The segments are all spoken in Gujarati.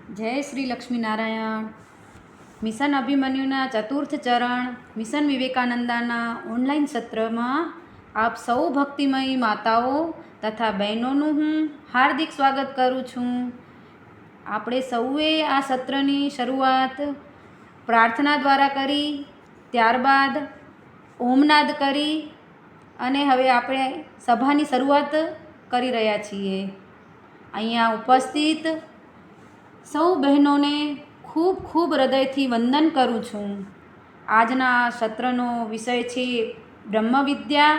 જય શ્રી લક્ષ્મીનારાયણ. મિશન અભિમન્યુના ચતુર્થ ચરણ મિશન વિવેકાનંદાના ઓનલાઈન સત્રમાં આપ સૌ ભક્તિમયી માતાઓ તથા બહેનોનું હું હાર્દિક સ્વાગત કરું છું. આપણે સૌએ આ સત્રની શરૂઆત પ્રાર્થના દ્વારા કરી, ત્યારબાદ ઓમનાદ કરી અને હવે આપણે સભાની શરૂઆત કરી રહ્યા છીએ. અહીંયા ઉપસ્થિત સૌ બહેનોને ખૂબ ખૂબ હૃદયથી વંદન કરું છું. આજના સત્રનો વિષય છે બ્રહ્મવિદ્યા.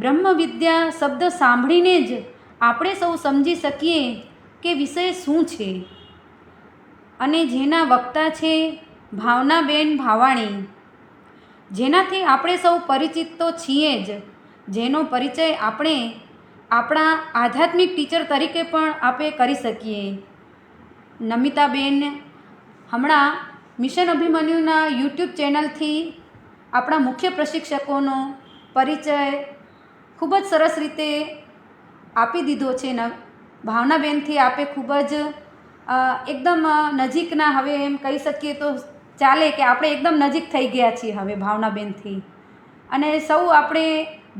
બ્રહ્મવિદ્યા શબ્દ સાંભળીને જ આપણે સૌ સમજી શકીએ કે વિષય શું છે. અને જેના વક્તા છે ભાવનાબેન ભાવાણી, જેનાથી આપણે સૌ પરિચિત તો છીએ જ, જેનો પરિચય આપણે આપણા આધ્યાત્મિક ટીચર તરીકે પણ આપણે કરી શકીએ. નમિતાબેન હમણાં મિશન અભિમન્યુના યુટ્યુબ ચેનલથી આપણા મુખ્ય પ્રશિક્ષકોનો પરિચય ખૂબ જ સરસ રીતે આપી દીધો છે. ભાવનાબેનથી આપે ખૂબ જ એકદમ નજીકના, હવે એમ કહી શકીએ તો ચાલે કે આપણે એકદમ નજીક થઈ ગયા છીએ હવે ભાવનાબેનથી. અને સૌ આપણે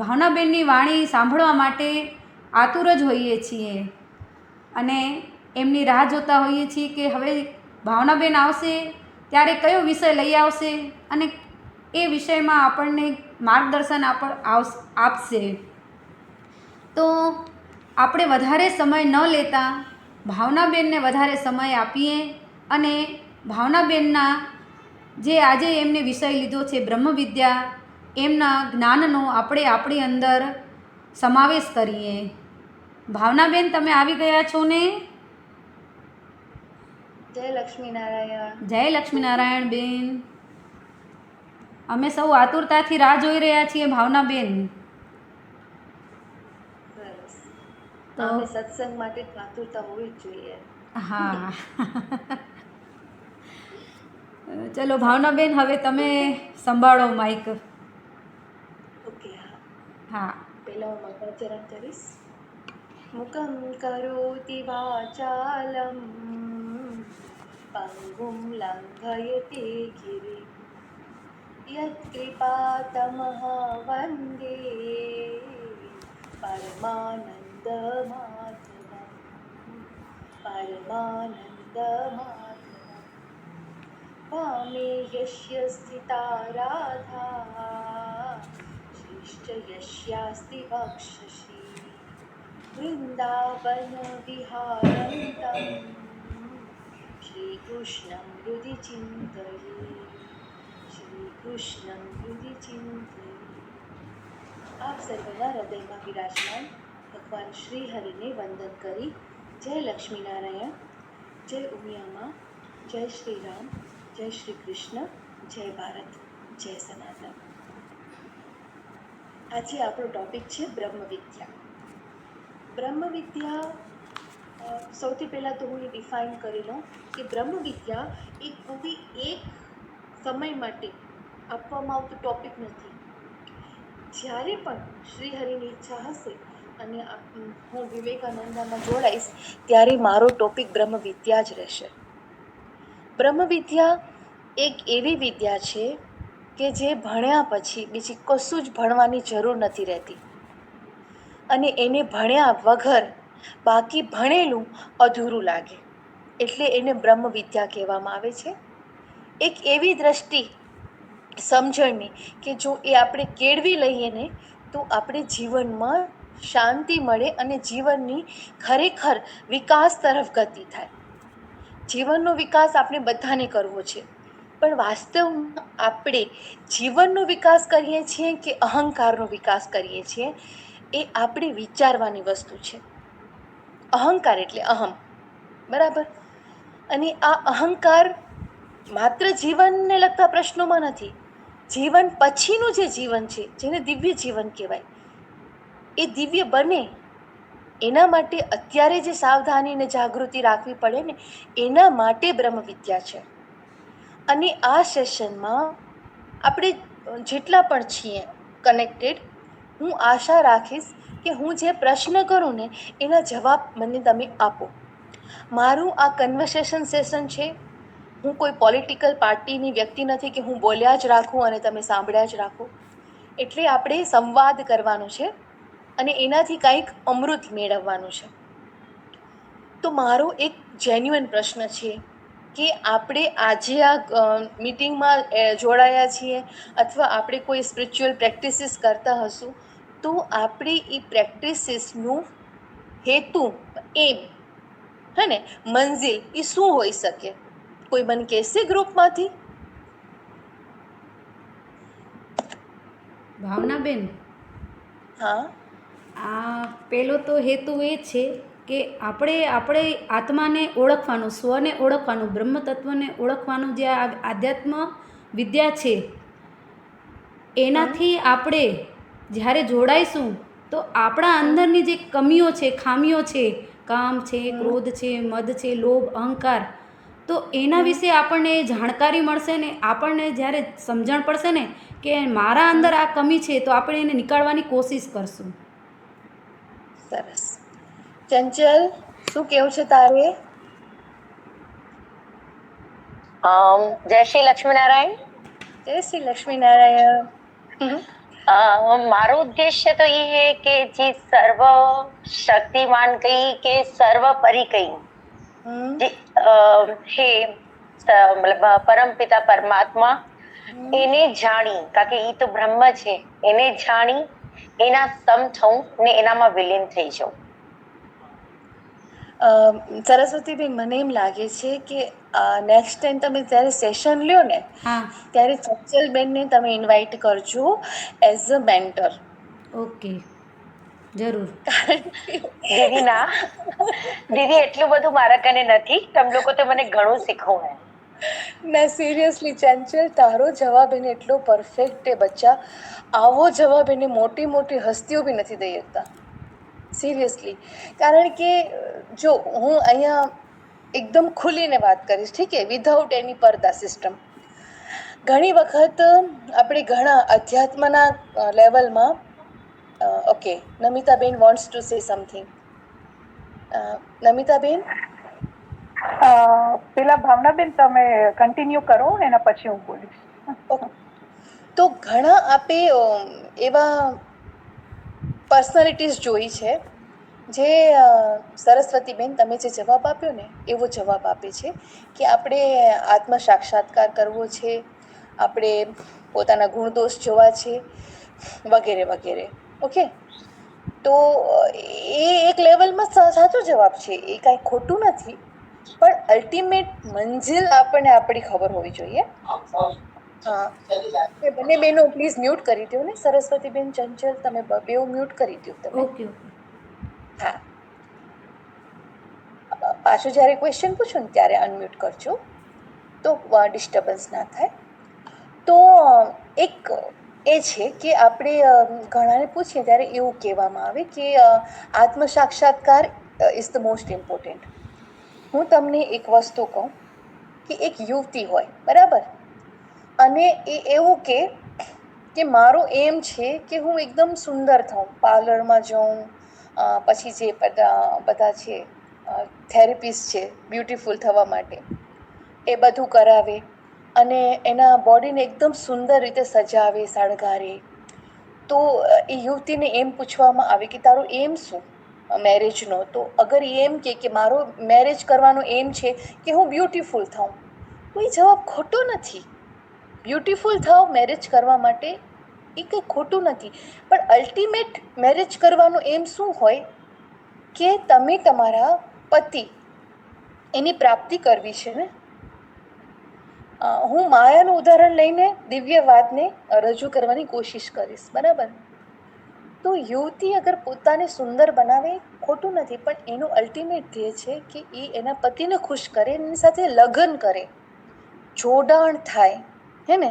ભાવનાબેનની વાણી સાંભળવા માટે આતુર જ હોઈએ છીએ અને એમની રાહ જોતા હોઈએ છીએ કે હવે ભાવનાબેન આવશે ત્યારે કયો વિષય લઈ આવશે અને એ વિષયમાં આપણને માર્ગદર્શન આપશે. તો આપણે વધારે સમય ન લેતા ભાવનાબેનને વધારે સમય આપીએ અને ભાવનાબેનના જે આજે એમને વિષય લીધો છે બ્રહ્મવિદ્યા, એમના જ્ઞાનનો આપણે આપણી અંદર સમાવેશ કરીએ. ભાવનાબેન, તમે આવી ગયા છો ને? જય લક્ષ્મીનારાયણ. જય લક્ષ્મીનારાયણ બેન. અમે સૌ આતુરતાથી રાહ જોઈ રહ્યા છીએ ભાવનાબેન. સરસ. અમે સત્સંગ માટે આતુરતા હોવી જ જોઈએ. હા. ચલો ભાવનાબેન, હવે તમે સંભાળો માઈક. ઓકે. હા. પહેલા હું મંગળાચરણ કરીશ. મુખં કરોતિ વાચાલમ પંગુમ લંઘયતે ગિરિ યત્કૃપાતમઃ વંદે પરમાનંદ માધવમ. વામે યસ્ય સ્થિતા રાધા શિષ્ટ યસ્યાસ્તિ વક્ષસી વૃંદાવન વિહારંતમ શ્રીકૃષ્ણં હૃદિ ચિંતયે. આપ સર્વના હૃદયમાં વિરાજમાન ભગવાન શ્રી હરિને વંદન કરી જય લક્ષ્મીનારાયણ, જય ઉમિયામાં, જય શ્રી રામ, જય શ્રી કૃષ્ણ, જય ભારત, જય સનાતન. આજે આપણો ટોપિક છે બ્રહ્મવિદ્યા. બ્રહ્મવિદ્યા સૌથી પહેલાં તો હું એ ડિફાઇન કરી લઉં કે બ્રહ્મવિદ્યા એ કોઈ એક સમય માટે આપવામાં આવતું ટોપિક નથી. જ્યારે પણ શ્રી હરિની ઈચ્છા હશે અને હું વિવેકાનંદામાં જોડાઈશ ત્યારે મારો ટોપિક બ્રહ્મવિદ્યા જ રહેશે. બ્રહ્મવિદ્યા એક એવી વિદ્યા છે કે જે ભણ્યા પછી બીજી કશું જ ભણવાની જરૂર નથી રહેતી અને એને ભણ્યા વગર બાકી ભણેલું અધૂરું લાગે, એટલે એને બ્રહ્મવિદ્યા કહેવામાં આવે છે. એક એવી દ્રષ્ટિ સમજણની કે જો એ આપણે કેળવી લઈએ ને તો આપણે જીવનમાં શાંતિ મળે અને જીવનની ખરેખર વિકાસ તરફ ગતિ થાય. જીવનનો વિકાસ આપણે બધાને કરવો છે, પણ વાસ્તવમાં આપણે જીવનનો વિકાસ કરીએ છીએ કે અહંકારનો વિકાસ કરીએ છીએ એ આપણે વિચારવાની વસ્તુ છે. અહંકાર એટલે અહમ, બરાબર? અને આ અહંકાર માત્ર જીવનને લગતા પ્રશ્નોમાં નથી, જીવન પછીનું જે જીવન છે જેને દિવ્ય જીવન કહેવાય, એ દિવ્ય બને એના માટે અત્યારે જે સાવધાની અને જાગૃતિ રાખવી પડે ને એના માટે બ્રહ્મવિદ્યા છે. અને આ સેશનમાં આપણે જેટલા પણ છીએ કનેક્ટેડ, હું આશા રાખીશ કે હું જે પ્રશ્ન કરું ને એના જવાબ મને તમે આપો. મારું આ કન્વર્સેશન સેશન છે. હું કોઈ પોલિટિકલ પાર્ટીની વ્યક્તિ નથી કે હું બોલ્યા જ રાખું અને તમે સાંભળ્યા જ રાખો. એટલે આપણે સંવાદ કરવાનો છે અને એનાથી કંઈક અમૃત મેળવવાનું છે. તો મારો એક જેન્યુઅન પ્રશ્ન છે કે આપણે આજે આ મીટિંગમાં જોડાયા છીએ અથવા આપણે કોઈ સ્પિરિચ્યુઅલ પ્રેક્ટિસીસ કરતા હશું તો આપણે એ પ્રેક્ટિસીસનું હેતુ એમ હે ને મંઝિલ એ શું હોઈ શકે? કોઈ મને કહેશે ગ્રુપમાંથી? ભાવનાબેન, હા, આ પહેલો તો હેતુ એ છે કે આપણે આત્માને ઓળખવાનું, સ્વને ઓળખવાનું, બ્રહ્મ તત્વને ઓળખવાનું જે આ આધ્યાત્મ વિદ્યા છે એનાથી આપણે જ્યારે જોડાઈશું તો આપણા અંદરની જે કમીઓ છે, ખામીઓ છે, કામ છે, ક્રોધ છે, મદ છે, લોભ, અહંકાર, તો એના વિશે આપણને જાણકારી મળશે ને આપણને જ્યારે સમજણ પડશે ને કે મારા અંદર આ કમી છે તો આપણે એને નીકાળવાની કોશિશ કરશું. સરસ. ચંચલ, શું કેવું છે તારે? જય શ્રી લક્ષ્મીનારાયણ. જય શ્રી લક્ષ્મીનારાયણ. મારો ઉદ્દેશ્ય તો ये है कि जी सर्व शक्तिमान कही के सर्वपरि कही જે હે મતલબ પરમ પિતા પરમાત્મા એને જાણી, કારણ કે એ તો બ્રહ્મ છે, એને જાણી એના સમ થવું ને એનામાં વિલીન થઈ જાઉં. સરસ્વતીબેન, મને એમ લાગે છે કે નેક્સ્ટ ટાઈમ તમે જ્યારે સેશન લ્યો ને હા, ત્યારે ચંચલબેનને તમે ઇન્વાઇટ કરજો એઝ અ મેન્ટર. ઓકે, જરૂર. દીદી ના, દીદી એટલું બધું મારા કને નથી, તમે લોકો તો મને ઘણું શીખવું. ના, સિરિયસલી ચંચલ, તારો જવાબ એને એટલો પરફેક્ટ છે બચ્ચા. આવો જવાબ એને મોટી મોટી હસ્તીઓ બી નથી દઈ શકતા. સિરિયસલી. કારણ કે જો હું અહીંયા એકદમ ખુલીને વાત કરીશ, ઠીક છે, વિધાઉટ એની પડદા સિસ્ટમ. ઘણી વખત આપણે ઘણા અધ્યાત્મના લેવલમાં okay, Namitaben wants to say something. Namitaben, પેલા ભાવનાબેન તમે કન્ટિન્યુ કરો, એના પછી હું બોલીશ. તો ઘણા આપે એવા પર્સનાલિટીઝ જોઈ છે જે સરસ્વતીબેન તમે જે જવાબ આપ્યો ને એવો જવાબ આપે છે કે આપણે આત્મ સાક્ષાત્કાર કરવો છે, આપણે પોતાના ગુણદોષ જોવા છે, વગેરે વગેરે. ઓકે, તો એ એક લેવલમાં સાચો જવાબ છે, એ કાંઈ ખોટું નથી, પણ અલ્ટિમેટ મંજિલ આપણને આપણી ખબર હોવી જોઈએ. હા, બંને બહેનો પ્લીઝ મ્યુટ કરી દો ને. સરસ્વતીબેન, ચંચલ, તમે બેઉ મ્યુટ કરી દો તમે. Okay, okay. હા, પાછું જ્યારે ક્વેશ્ચન પૂછો ને ત્યારે અનમ્યુટ કરજો તો ડિસ્ટર્બન્સ ના થાય. તો એક એ છે કે આપણે ઘણાને પૂછીએ ત્યારે એવું કહેવામાં આવે કે આત્મ સાક્ષાત્કાર ઇઝ ધ મોસ્ટ ઇમ્પોર્ટન્ટ. હું તમને એક વસ્તુ કહું કે એક યુવતી હોય, બરાબર, અને એ એવું કે મારો એમ છે કે હું એકદમ સુંદર થાઉં, પાર્લરમાં જાઉં, પછી જે બધા છે થેરેપિસ્ટ છે બ્યુટીફુલ થવા માટે, એ બધું કરાવે અને એના બોડીને એકદમ સુંદર રીતે સજાવે, શણગારે. તો એ યુવતીને એમ પૂછવામાં આવે કે તારો એમ શું મેરેજનો? તો અગર એ એમ કે મારો મેરેજ કરવાનો એમ છે કે હું બ્યુટીફુલ થાઉં, તો એ જવાબ ખોટો નથી. બ્યુટીફુલ થાવ મેરેજ કરવા માટે, એ કંઈ ખોટું નથી, પણ અલ્ટિમેટ મેરેજ કરવાનું એમ શું હોય કે તમે તમારા પતિ એની પ્રાપ્તિ કરવી છે ને. હું માયાનું ઉદાહરણ લઈને દિવ્ય વાતને રજૂ કરવાની કોશિશ કરીશ, બરાબર. તો યુવતી અગર પોતાને સુંદર બનાવે ખોટું નથી, પણ એનું અલ્ટિમેટ ધ્યેય છે કે એ એના પતિને ખુશ કરે, એની સાથે લગ્ન કરે, જોડાણ થાય, હે ને.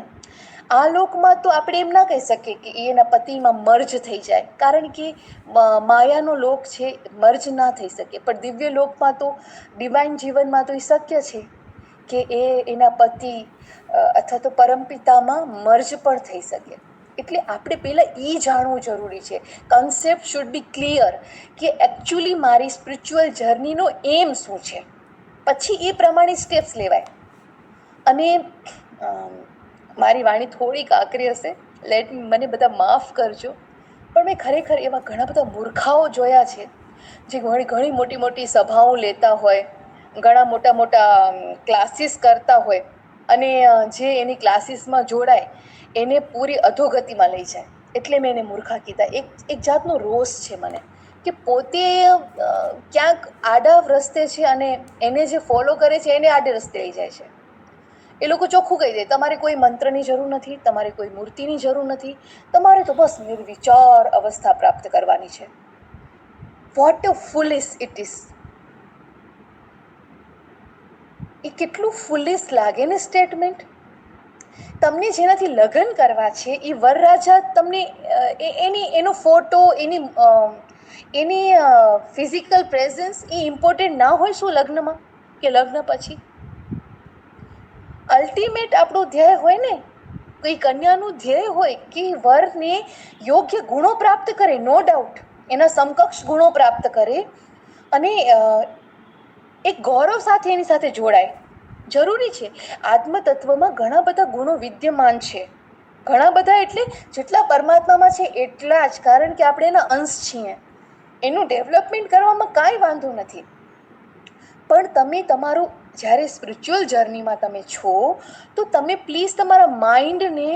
આ લોકમાં તો આપણે એમ ના કહી શકીએ કે એ એના પતિમાં મર્જ થઈ જાય, કારણ કે માયાનો લોક છે, મર્જ ના થઈ શકે. પણ દિવ્ય લોકમાં તો, ડિવાઇન જીવનમાં તો એ શક્ય છે કે એ એના પતિ અથવા તો પરમપિતામાં મર્જ પણ થઈ શકે. એટલે આપણે પહેલાં એ જાણવું જરૂરી છે. કન્સેપ્ટ શુડ બી ક્લિયર કે એકચ્યુઅલી મારી સ્પિરિચ્યુઅલ જર્નીનો એમ શું છે, પછી એ પ્રમાણે સ્ટેપ્સ લેવાય. અને મારી વાણી થોડીક આકરી હશે, મને બધા માફ કરજો, પણ મેં ખરેખર એવા ઘણા બધા મૂર્ખાઓ જોયા છે જે ઘણી મોટી મોટી સભાઓ લેતા હોય, ઘણા મોટા મોટા ક્લાસીસ કરતા હોય, અને જે એની ક્લાસીસમાં જોડાય એને પૂરી અધોગતિમાં લઈ જાય. એટલે મેં એને મૂર્ખા કીધા. એક જાતનો રોષ છે મને કે પોતે ક્યાંક આડા રસ્તે છે અને એને જે ફોલો કરે છે એને આડે રસ્તે લઈ જાય છે. એ લોકો ચોખ્ખું કહી દે, તમારે કોઈ મંત્રની જરૂર નથી, તમારે કોઈ મૂર્તિની જરૂર નથી, તમારે તો બસ નિર્વિચાર અવસ્થા પ્રાપ્ત કરવાની છે. What a foolish it is. એ કેટલું ફુલિશ લાગે ને સ્ટેટમેન્ટ. તમને જેનાથી લગ્ન કરવા છે એ વરરાજા તમને એનો ફોટો, એની ફિઝિકલ પ્રેઝન્સ એ ઇમ્પોર્ટન્ટ ના હોય શું લગ્નમાં કે લગ્ન પછી? અલ્ટિમેટ આપણું ધ્યેય હોય ને, કોઈ કન્યાનું ધ્યેય હોય કે વરને યોગ્ય ગુણો પ્રાપ્ત કરે, નો ડાઉટ એના સમકક્ષ ગુણો પ્રાપ્ત કરે અને એક ગૌરવ સાથે એની સાથે જોડાય. જરૂરી છે. આત્મતત્વમાં ઘણા બધા ગુણો વિદ્યમાન છે. ઘણા બધા એટલે જેટલા પરમાત્મામાં છે એટલા જ, કારણ કે આપણે એના અંશ છીએ. એનું ડેવલપમેન્ટ કરવામાં કાંઈ વાંધો નથી. પણ તમે તમારું જ્યારે સ્પિરિચ્યુઅલ જર્નીમાં તમે છો તો તમે પ્લીઝ તમારા માઇન્ડને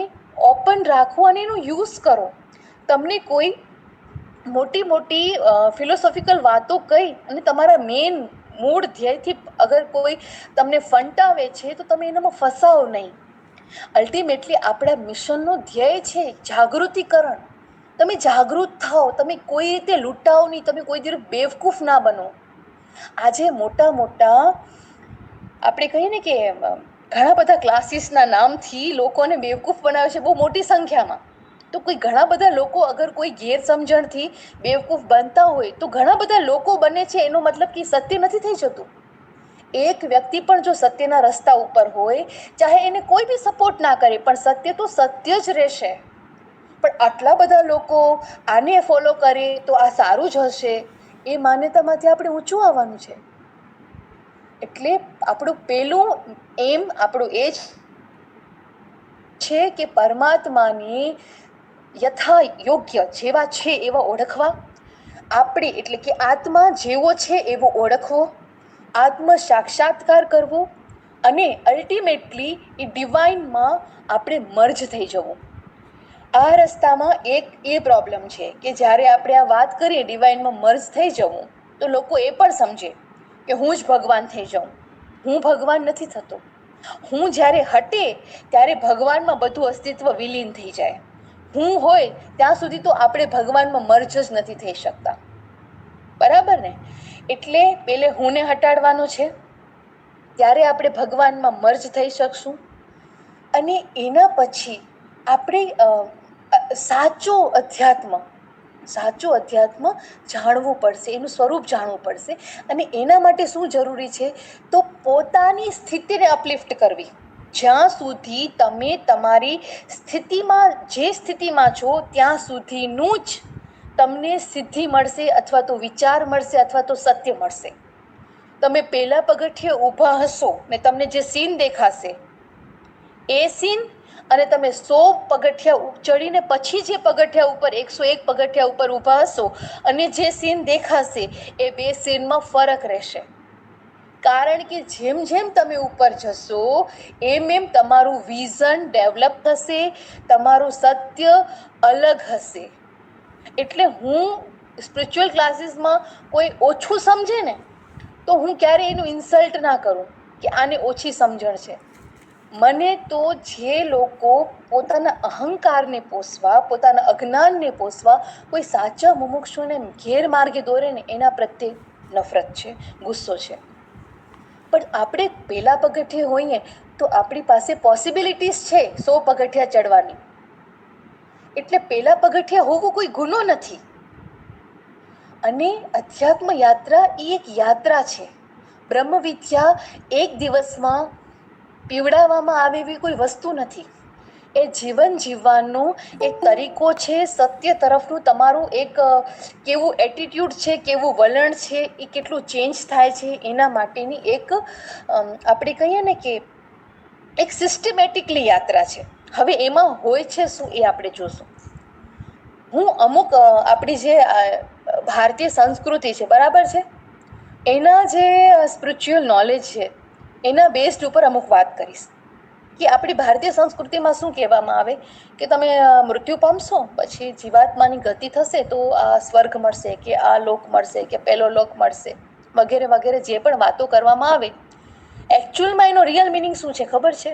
ઓપન રાખો અને એનો યુઝ કરો. તમને કોઈ મોટી મોટી ફિલોસોફિકલ વાતો કહી અને તમારા મેઇન મૂળ ધ્યેયથી અગર કોઈ તમને ફંટાવે છે તો તમે એનામાં ફસાવો નહીં. અલ્ટિમેટલી આપણા મિશનનો ધ્યેય છે જાગૃતિકરણ. તમે જાગૃત થાઓ, તમે કોઈ રીતે લૂંટાઓ નહીં, તમે કોઈ દિવસ બેવકૂફ ના બનો. આજે મોટા મોટા આપણે કહીએ ને કે ઘણા બધા ક્લાસીસના નામથી લોકોને બેવકૂફ બનાવે છે બહુ મોટી સંખ્યામાં. તો કોઈ ઘણા બધા લોકો અગર કોઈ ગેરસમજણથી બેવકૂફ બનતા હોય તો ઘણા બધા લોકો બને છે, એનો મતલબ કે સત્ય નથી થઈ જતું. એક વ્યક્તિ પણ જો સત્યના રસ્તા ઉપર હોય, ચાહે એને કોઈ બી સપોર્ટ ના કરે, પણ સત્ય તો સત્ય જ રહેશે. પણ આટલા બધા લોકો આને ફોલો કરે તો આ સારું જ હશે, એ માન્યતામાંથી આપણે ઊંચું આવવાનું છે. એટલે આપણું પેલું એમ આપણું એ જ છે કે પરમાત્માને યથા યોગ્ય જેવા છે એવા ઓળખવા, આપણે એટલે કે આત્મા જેવો છે એવો ઓળખવો, આત્મ સાક્ષાત્કાર કરવો અને અલ્ટિમેટલી એ ડિવાઇનમાં આપણે મર્જ થઈ જવું. આ રસ્તામાં એક એ પ્રોબ્લેમ છે કે જ્યારે આપણે આ વાત કરીએ ડિવાઇનમાં મર્જ થઈ જવું તો લોકો એ પણ સમજે કે હું જ ભગવાન થઈ જાઉં. હું ભગવાન નથી થતો. હું જ્યારે હટે ત્યારે ભગવાનમાં બધું અસ્તિત્વ વિલીન થઈ જાય. હું હોય ત્યાં સુધી તો આપણે ભગવાનમાં મર્જ જ નથી થઈ શકતા. બરાબર ને? એટલે પેલે હુંને હટાડવાનો છે, ત્યારે આપણે ભગવાનમાં મર્જ થઈ શકશું. અને એના પછી આપણે સાચું અધ્યાત્મ જાણવું પડશે, એનું સ્વરૂપ જાણવું પડશે. અને એના માટે શું જરૂરી છે તો પોતાની સ્થિતિને અપલિફ્ટ કરવી. જ્યાં સુધી તમે તમારી સ્થિતિમાં જે સ્થિતિમાં છો ત્યાં સુધીનું જ તમને સિદ્ધિ મળશે, અથવા તો વિચાર મળશે, અથવા તો સત્ય મળશે. તમે પહેલા પગથિયે ઊભા હશો ને તમને જે સીન દેખાશે એ સીન, અને તમે 100 પગથિયા ચડીને પછી જે પગથિયા ઉપર 101 પગથિયા ઉપર ઊભા હશો અને જે સીન દેખાશે એ બે સીનમાં ફરક રહેશે. કારણ કે જેમ જેમ તમે ઉપર જશો એમ એમ તમારું વિઝન ડેવલપ થશે, તમારું સત્ય અલગ હશે. એટલે હું સ્પિરિચ્યુઅલ ક્લાસીસમાં કોઈ ઓછું સમજે ને તો હું ક્યારેય એનું ઇન્સલ્ટ ના કરું કે આને ઓછી સમજણ છે. મને તો જે લોકો પોતાના અહંકારને પોષવા, પોતાના અજ્ઞાનને પોષવા કોઈ સાચા મુમુક્ષુને ગેરમાર્ગે દોરે ને એના પ્રત્યે નફરત છે, ગુસ્સો છે. પણ આપણે પહેલા પગથિયે હોઈએ તો આપણી પાસે પોસિબિલિટીઝ છે 100 પગથિયા ચડવાની. એટલે પહેલા પગથિયે હોવું કોઈ ગુનો નથી. અને અધ્યાત્મ યાત્રા એ એક યાત્રા છે. બ્રહ્મ વિદ્યા એક દિવસમાં પીવડાવવામાં આવે એવી કોઈ વસ્તુ નથી. એ જીવન જીવવાનો એક તરીકો છે, સત્ય તરફનું તમારું એક કેવું એટીટ્યૂડ છે, કેવું વલણ છે, એ કેટલું ચેન્જ થાય છે એના માટેની એક આપણે કહીએ ને કે એક સિસ્ટમેટિકલી યાત્રા છે. હવે એમાં હોય છે શું એ આપણે જોશું. હું અમુક આપણી જે ભારતીય સંસ્કૃતિ છે, બરાબર છે, એના જે સ્પિરિચ્યુઅલ નોલેજ છે એના બેઝડ ઉપર અમુક વાત કરીશ કે આપણી ભારતીય સંસ્કૃતિમાં શું કહેવામાં આવે કે તમે મૃત્યુ પામશો પછી જીવાત્માની ગતિ થશે તો આ સ્વર્ગ મળશે કે આ લોક મળશે કે પેલો લોક મળશે વગેરે વગેરે જે પણ વાતો કરવામાં આવે, એકચ્યુઅલમાં એનો રિયલ મિનિંગ શું છે ખબર છે?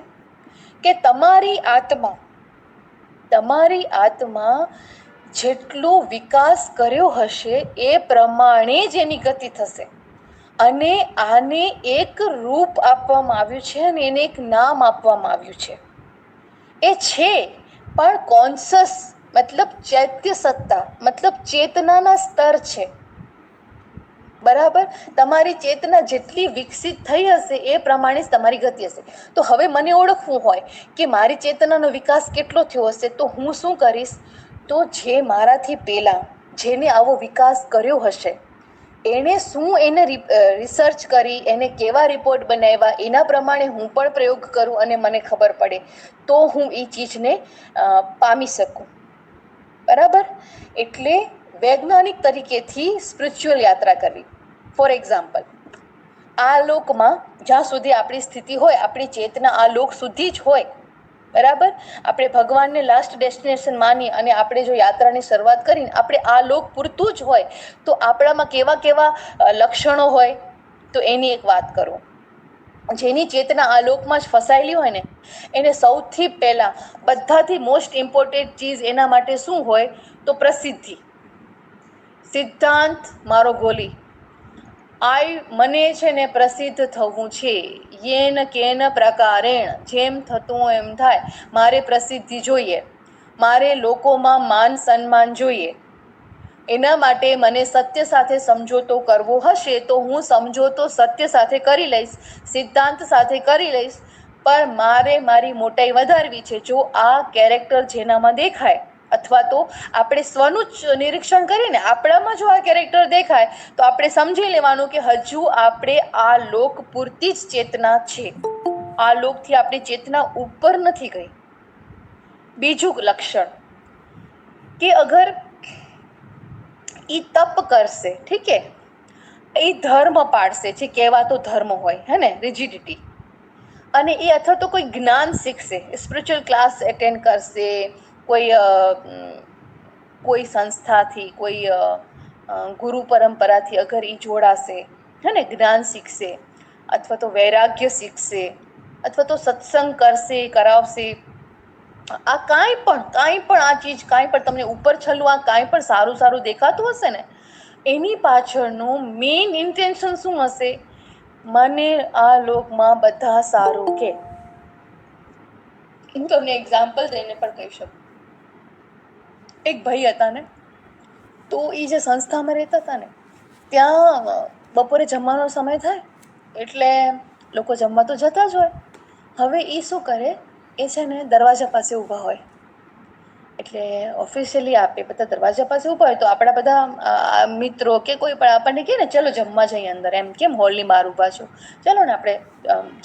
કે તમારી આત્મા જેટલો વિકાસ કર્યો હશે એ પ્રમાણે જ એની ગતિ થશે. અને આને એક રૂપ આપવામાં આવ્યું છે અને એને એક નામ આપવામાં આવ્યું છે. એ છે પણ કોન્સસ મતલબ ચૈત્ય સત્તા મતલબ ચેતનાના સ્તર છે. બરાબર, તમારી ચેતના જેટલી વિકસિત થઈ હશે એ પ્રમાણે જ તમારી ગતિ હશે. તો હવે મને ઓળખવું હોય કે મારી ચેતનાનો વિકાસ કેટલો થયો હશે તો હું શું કરીશ, તો જે મારાથી પહેલા જેને આવો વિકાસ કર્યો હશે એને શું એને રિસર્ચ કરી એને કેવા રિપોર્ટ બનાવ્યા એના પ્રમાણે હું પણ પ્રયોગ કરું અને મને ખબર પડે તો હું એ ચીજને પામી શકું. બરાબર, એટલે વૈજ્ઞાનિક તરીકેથી સ્પિરિચ્યુઅલ યાત્રા કરવી. ફોર એક્ઝામ્પલ, આ લોકમાં જ્યાં સુધી આપણી સ્થિતિ હોય આપણી ચેતના આ લોક સુધી જ હોય, બરાબર, આપણે ભગવાનને લાસ્ટ ડેસ્ટિનેશન માની અને આપણે જો યાત્રાની શરૂઆત કરીને આપણે આ લોક પૂરતું જ હોય તો આપણામાં કેવા કેવા લક્ષણો હોય તો એની એક વાત કરું. જેની ચેતના આ લોકમાં જ ફસાયેલી હોય ને એને સૌથી પહેલા બધાથી મોસ્ટ ઇમ્પોર્ટન્ટ ચીજ એના માટે શું હોય તો પ્રસિદ્ધિ. સિદ્ધાંત મારો ગોલી મને છે ને પ્રસિદ્ધ થવું છે, યેન કેન પ્રકારેણ, જેમ થતું એમ થાય, મારે પ્રસિદ્ધિ જોઈએ, મારે લોકોમાં માન સન્માન જોઈએ. એના માટે મને સત્ય સાથે સમજોતો કરવો હશે તો હું સમજોતો સત્ય સાથે કરી લઈશ, સિદ્ધાંત સાથે કરી લઈશ, પણ મારે મારી મોટાઈ વધારવી છે. જો આ કેરેક્ટર જેનામાં દેખાય અથવા તો આપણે સ્વનું જ નિરીક્ષણ કરીને આપણામાં જો આ કેરેક્ટર દેખાય તો આપણે સમજી લેવાનું કે હજુ આપણે આ લોક પૂરતી જ ચેતના છે, આ લોકથી આપણી ચેતના ઉપર નથી ગઈ. બીજું લક્ષણ કે અગર ઈ તપ કરશે, ઠીક હે, એ ધર્મ પાડશે, જે કહેવાતો ધર્મ હોય હે ને, રિજિડિટી, અને એ અથવા તો કોઈ જ્ઞાન શીખશે, સ્પિરિચ્યુઅલ ક્લાસ એટેન્ડ કરશે, કોઈ સંસ્થાથી કોઈ ગુરુ પરંપરાથી અગર એ જોડાશે હે ને, જ્ઞાન શીખશે અથવા તો વૈરાગ્ય શીખશે અથવા તો સત્સંગ કરશે કરાવશે, આ કાંઈ પણ આ ચીજ કાંઈ પણ તમને ઉપર છલ્લું આ કાંઈ પણ સારું સારું દેખાતું હશે ને એની પાછળનું મેઇન ઇન્ટેન્શન શું હશે, મને આ લોકમાં બધા સારું કે. હું તમને એક્ઝામ્પલ દઈને પણ કહી શકું. એક ભાઈ હતા ને, તો એ જે સંસ્થામાં રહેતા હતા ને ત્યાં બપોરે જમવાનો સમય થાય એટલે લોકો જમવા તો જતા જ હોય. હવે એ શું કરે, એ છે ને દરવાજા પાસે ઊભા હોય એટલે ઓફિશિયલી આપે બધા દરવાજા પાસે ઊભા હોય તો આપણા બધા મિત્રો કે કોઈ પણ આપણને કહે ને ચલો જમવા જઈએ અંદર, એમ કેમ હોલની બહાર ઊભા છો, ચલો ને આપણે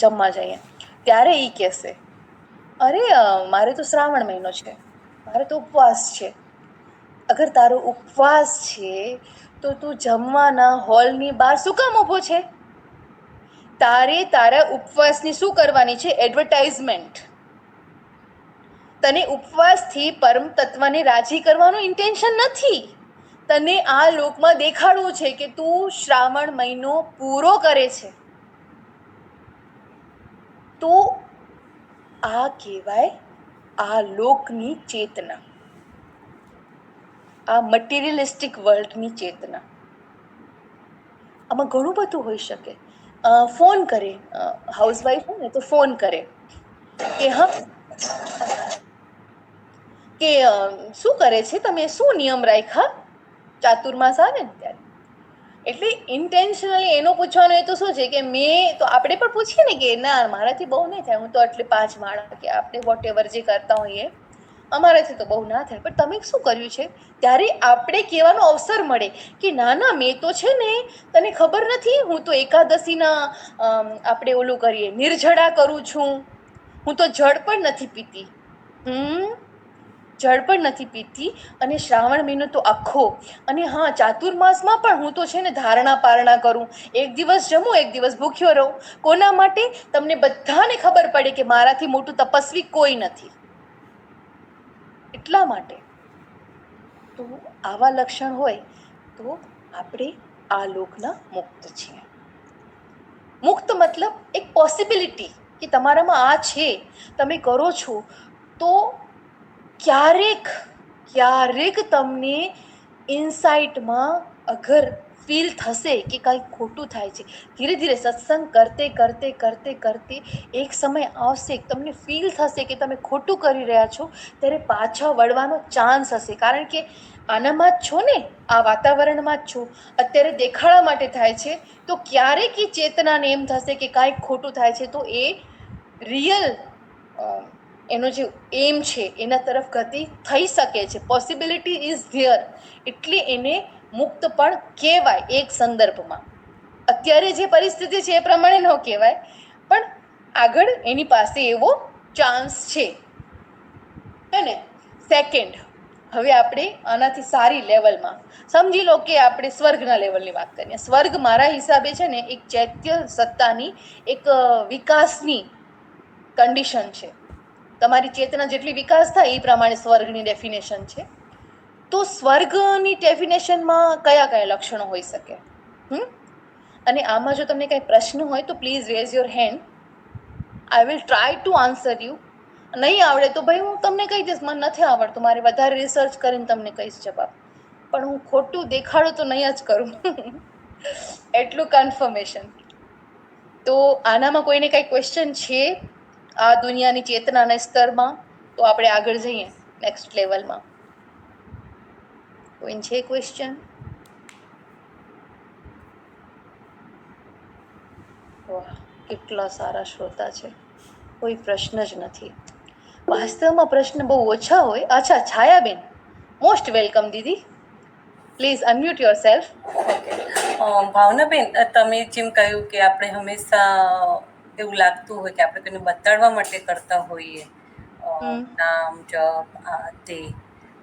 જમવા જઈએ. ત્યારે એ કહેશે, અરે મારે તો શ્રાવણ મહિનો છે, મારે તો ઉપવાસ છે. અગર તારો ઉપવાસ છે તો તું જમવાના હોલની બહાર શું કામ ઊભો છે? તારે તારા ઉપવાસની શું કરવાની છે? એડવર્ટાઇઝમેન્ટ. તને ઉપવાસથી પરમ તત્વને રાજી કરવાનું ઇન્ટેન્શન નથી. તને આ લોકમાં દેખાડવું છે કે તું શ્રાવણ મહિનો પૂરો કરે છે. તો આ કહેવાય આ લોકની ચેતના, આ મટીરિયલિસ્ટિક વર્લ્ડની ચેતના. આમાં ઘણું બધું હોઈ શકે. ફોન કરે, હાઉસવાઈફ હોય ને તો ફોન કરે કે હા કે શું કરે છે તમે, શું નિયમ રાખ્યા ચાતુર્માસ આવે ને ત્યારે, એટલે ઇન્ટેન્શનલી એનો પૂછવાનો એ તો શું છે કે મેં તો આપણે પણ પૂછીએ ને કે ના મારાથી બહુ નહીં થાય, હું તો આટલી 5 માળા કે આપણે વોટ એવર જે કરતા હોઈએ અમારાથી તો બહુ ના થાય, પણ તમે શું કર્યું છે ત્યારે આપણે કહેવાનો અવસર મળે કે ના ના મેં તો છે ને, તને ખબર નથી હું તો એકાદશીના આપણે ઓલું કરીએ નિર્જળા કરું છું, હું તો જળ પણ નથી પીતી. જળ પણ નથી પીતી અને શ્રાવણ મહિનો તો આખો, અને હા ચાતુર્માસમાં પણ હું તો છે ને ધારણા પારણા કરું, એક દિવસ જમું એક દિવસ ભૂખ્યો રહું. કોના માટે? તમને બધાને ખબર પડે કે મારાથી મોટું તપસ્વી કોઈ નથી, એટલા માટે. તો આવા લક્ષણ હોય તો આપણે આ લોકના મુક્ત છીએ. મુક્ત મતલબ એક પોસિબિલિટી કે તમારામાં આ છે, તમે કરો છો તો ક્યારેક તમને ઇનસાઇટમાં અગર ફીલ થશે કે કંઈક ખોટું થાય છે, ધીરે ધીરે સત્સંગ કરતે કરતે કરતે કરતે એક સમય આવશે તમને ફીલ થશે કે તમે ખોટું કરી રહ્યા છો, ત્યારે પાછા વળવાનો ચાન્સ હશે. કારણ કે આનામાં જ છો ને, આ વાતાવરણમાં જ છો, અત્યારે દેખાડા માટે થાય છે, તો ક્યારેક એ ચેતનાને એમ થશે કે કાંઈક ખોટું થાય છે, તો એ રિયલ એનો જે એમ છે એના તરફ ગતિ થઈ શકે છે, પોસિબિલિટી ઇઝ ધેર. એટલે એને મુક્ત પણ કહેવાય એક સંદર્ભમાં. અત્યારે જે પરિસ્થિતિ છે એ પ્રમાણે ન કહેવાય, પણ આગળ એની પાસે એવો ચાન્સ છે, હે ને. સેકન્ડ, હવે આપણે આનાથી સારી લેવલમાં સમજી લો કે આપણે સ્વર્ગના લેવલની વાત કરીએ. સ્વર્ગ મારા હિસાબે છે ને એક ચૈત્ય સત્તાની એક વિકાસની કન્ડિશન છે. તમારી ચેતના જેટલી વિકાસ થાય એ પ્રમાણે સ્વર્ગની ડેફિનેશન છે. તો સ્વર્ગની ડેફિનેશનમાં કયા કયા લક્ષણો હોઈ શકે? અને આમાં જો તમને કંઈ પ્રશ્ન હોય તો please rays your hand. I will try to answer you. નહીં આવડે તો ભાઈ હું તમને કહી દઈશ મને નથી આવડતું, મારે વધારે રિસર્ચ કરીને તમને કહીશ જવાબ, પણ હું ખોટું દેખાડું તો નહીં જ કરું. એટલું કન્ફર્મેશન. તો આનામાં કોઈને કઈ ક્વેશ્ચન છે આ દુનિયાની ચેતનાના સ્તરમાં? તો આપણે આગળ જઈએ નેક્સ્ટ લેવલમાં. કોઈને છે ક્વેશ્ચન? વાહ, કેટલા સારા શ્રોતા છે, કોઈ પ્રશ્ન જ નથી. વાસ્તવમાં પ્રશ્ન બહુ ઓછા હોય. અચ્છા, છાયાબેન, મોસ્ટ વેલકમ દીદી, please unmute yourself. Bhavnaben, તમે જેમ કહ્યું કે આપણે હંમેશા એવું લાગતું હોય કે આપણે તેને બતાડવા માટે કરતા હોઈએ, નામ જપ આ તે,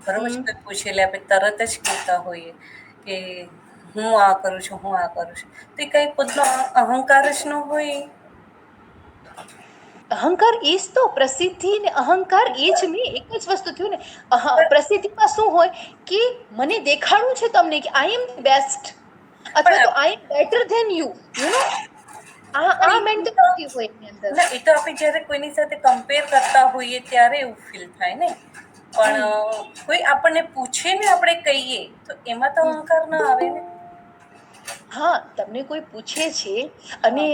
બરોબર છે, કંઈ પૂછેલે આપણે તરત જ કહેતા હોઈએ કે હું આ કરું છું, હું આ કરું છું, તો એ કંઈ પોતાનો અહંકાર જ ન હોય? અહંકાર એ જ તો, પ્રસિદ્ધિ ને અહંકાર એ જ ને, એક જ વસ્તુ થયું ને. પ્રસિદ્ધિમાં શું હોય કે મને દેખાડવું છે તમને કે આઈ એમ બેસ્ટ, અથવા તો I am better than you, you know. આ મેન્ટાલિટી હોય એની અંદર. ના, એ તો આપણે જ્યારે કોઈની સાથે કમ્પેર કરતા હોઈએ ત્યારે એવું ફીલ થાય ને, પણ કોઈ આપણને પૂછે ને આપણે કહીએ તો એમાં તો અહંકાર ના આવે ને. હા, તમને કોઈ પૂછે છે અને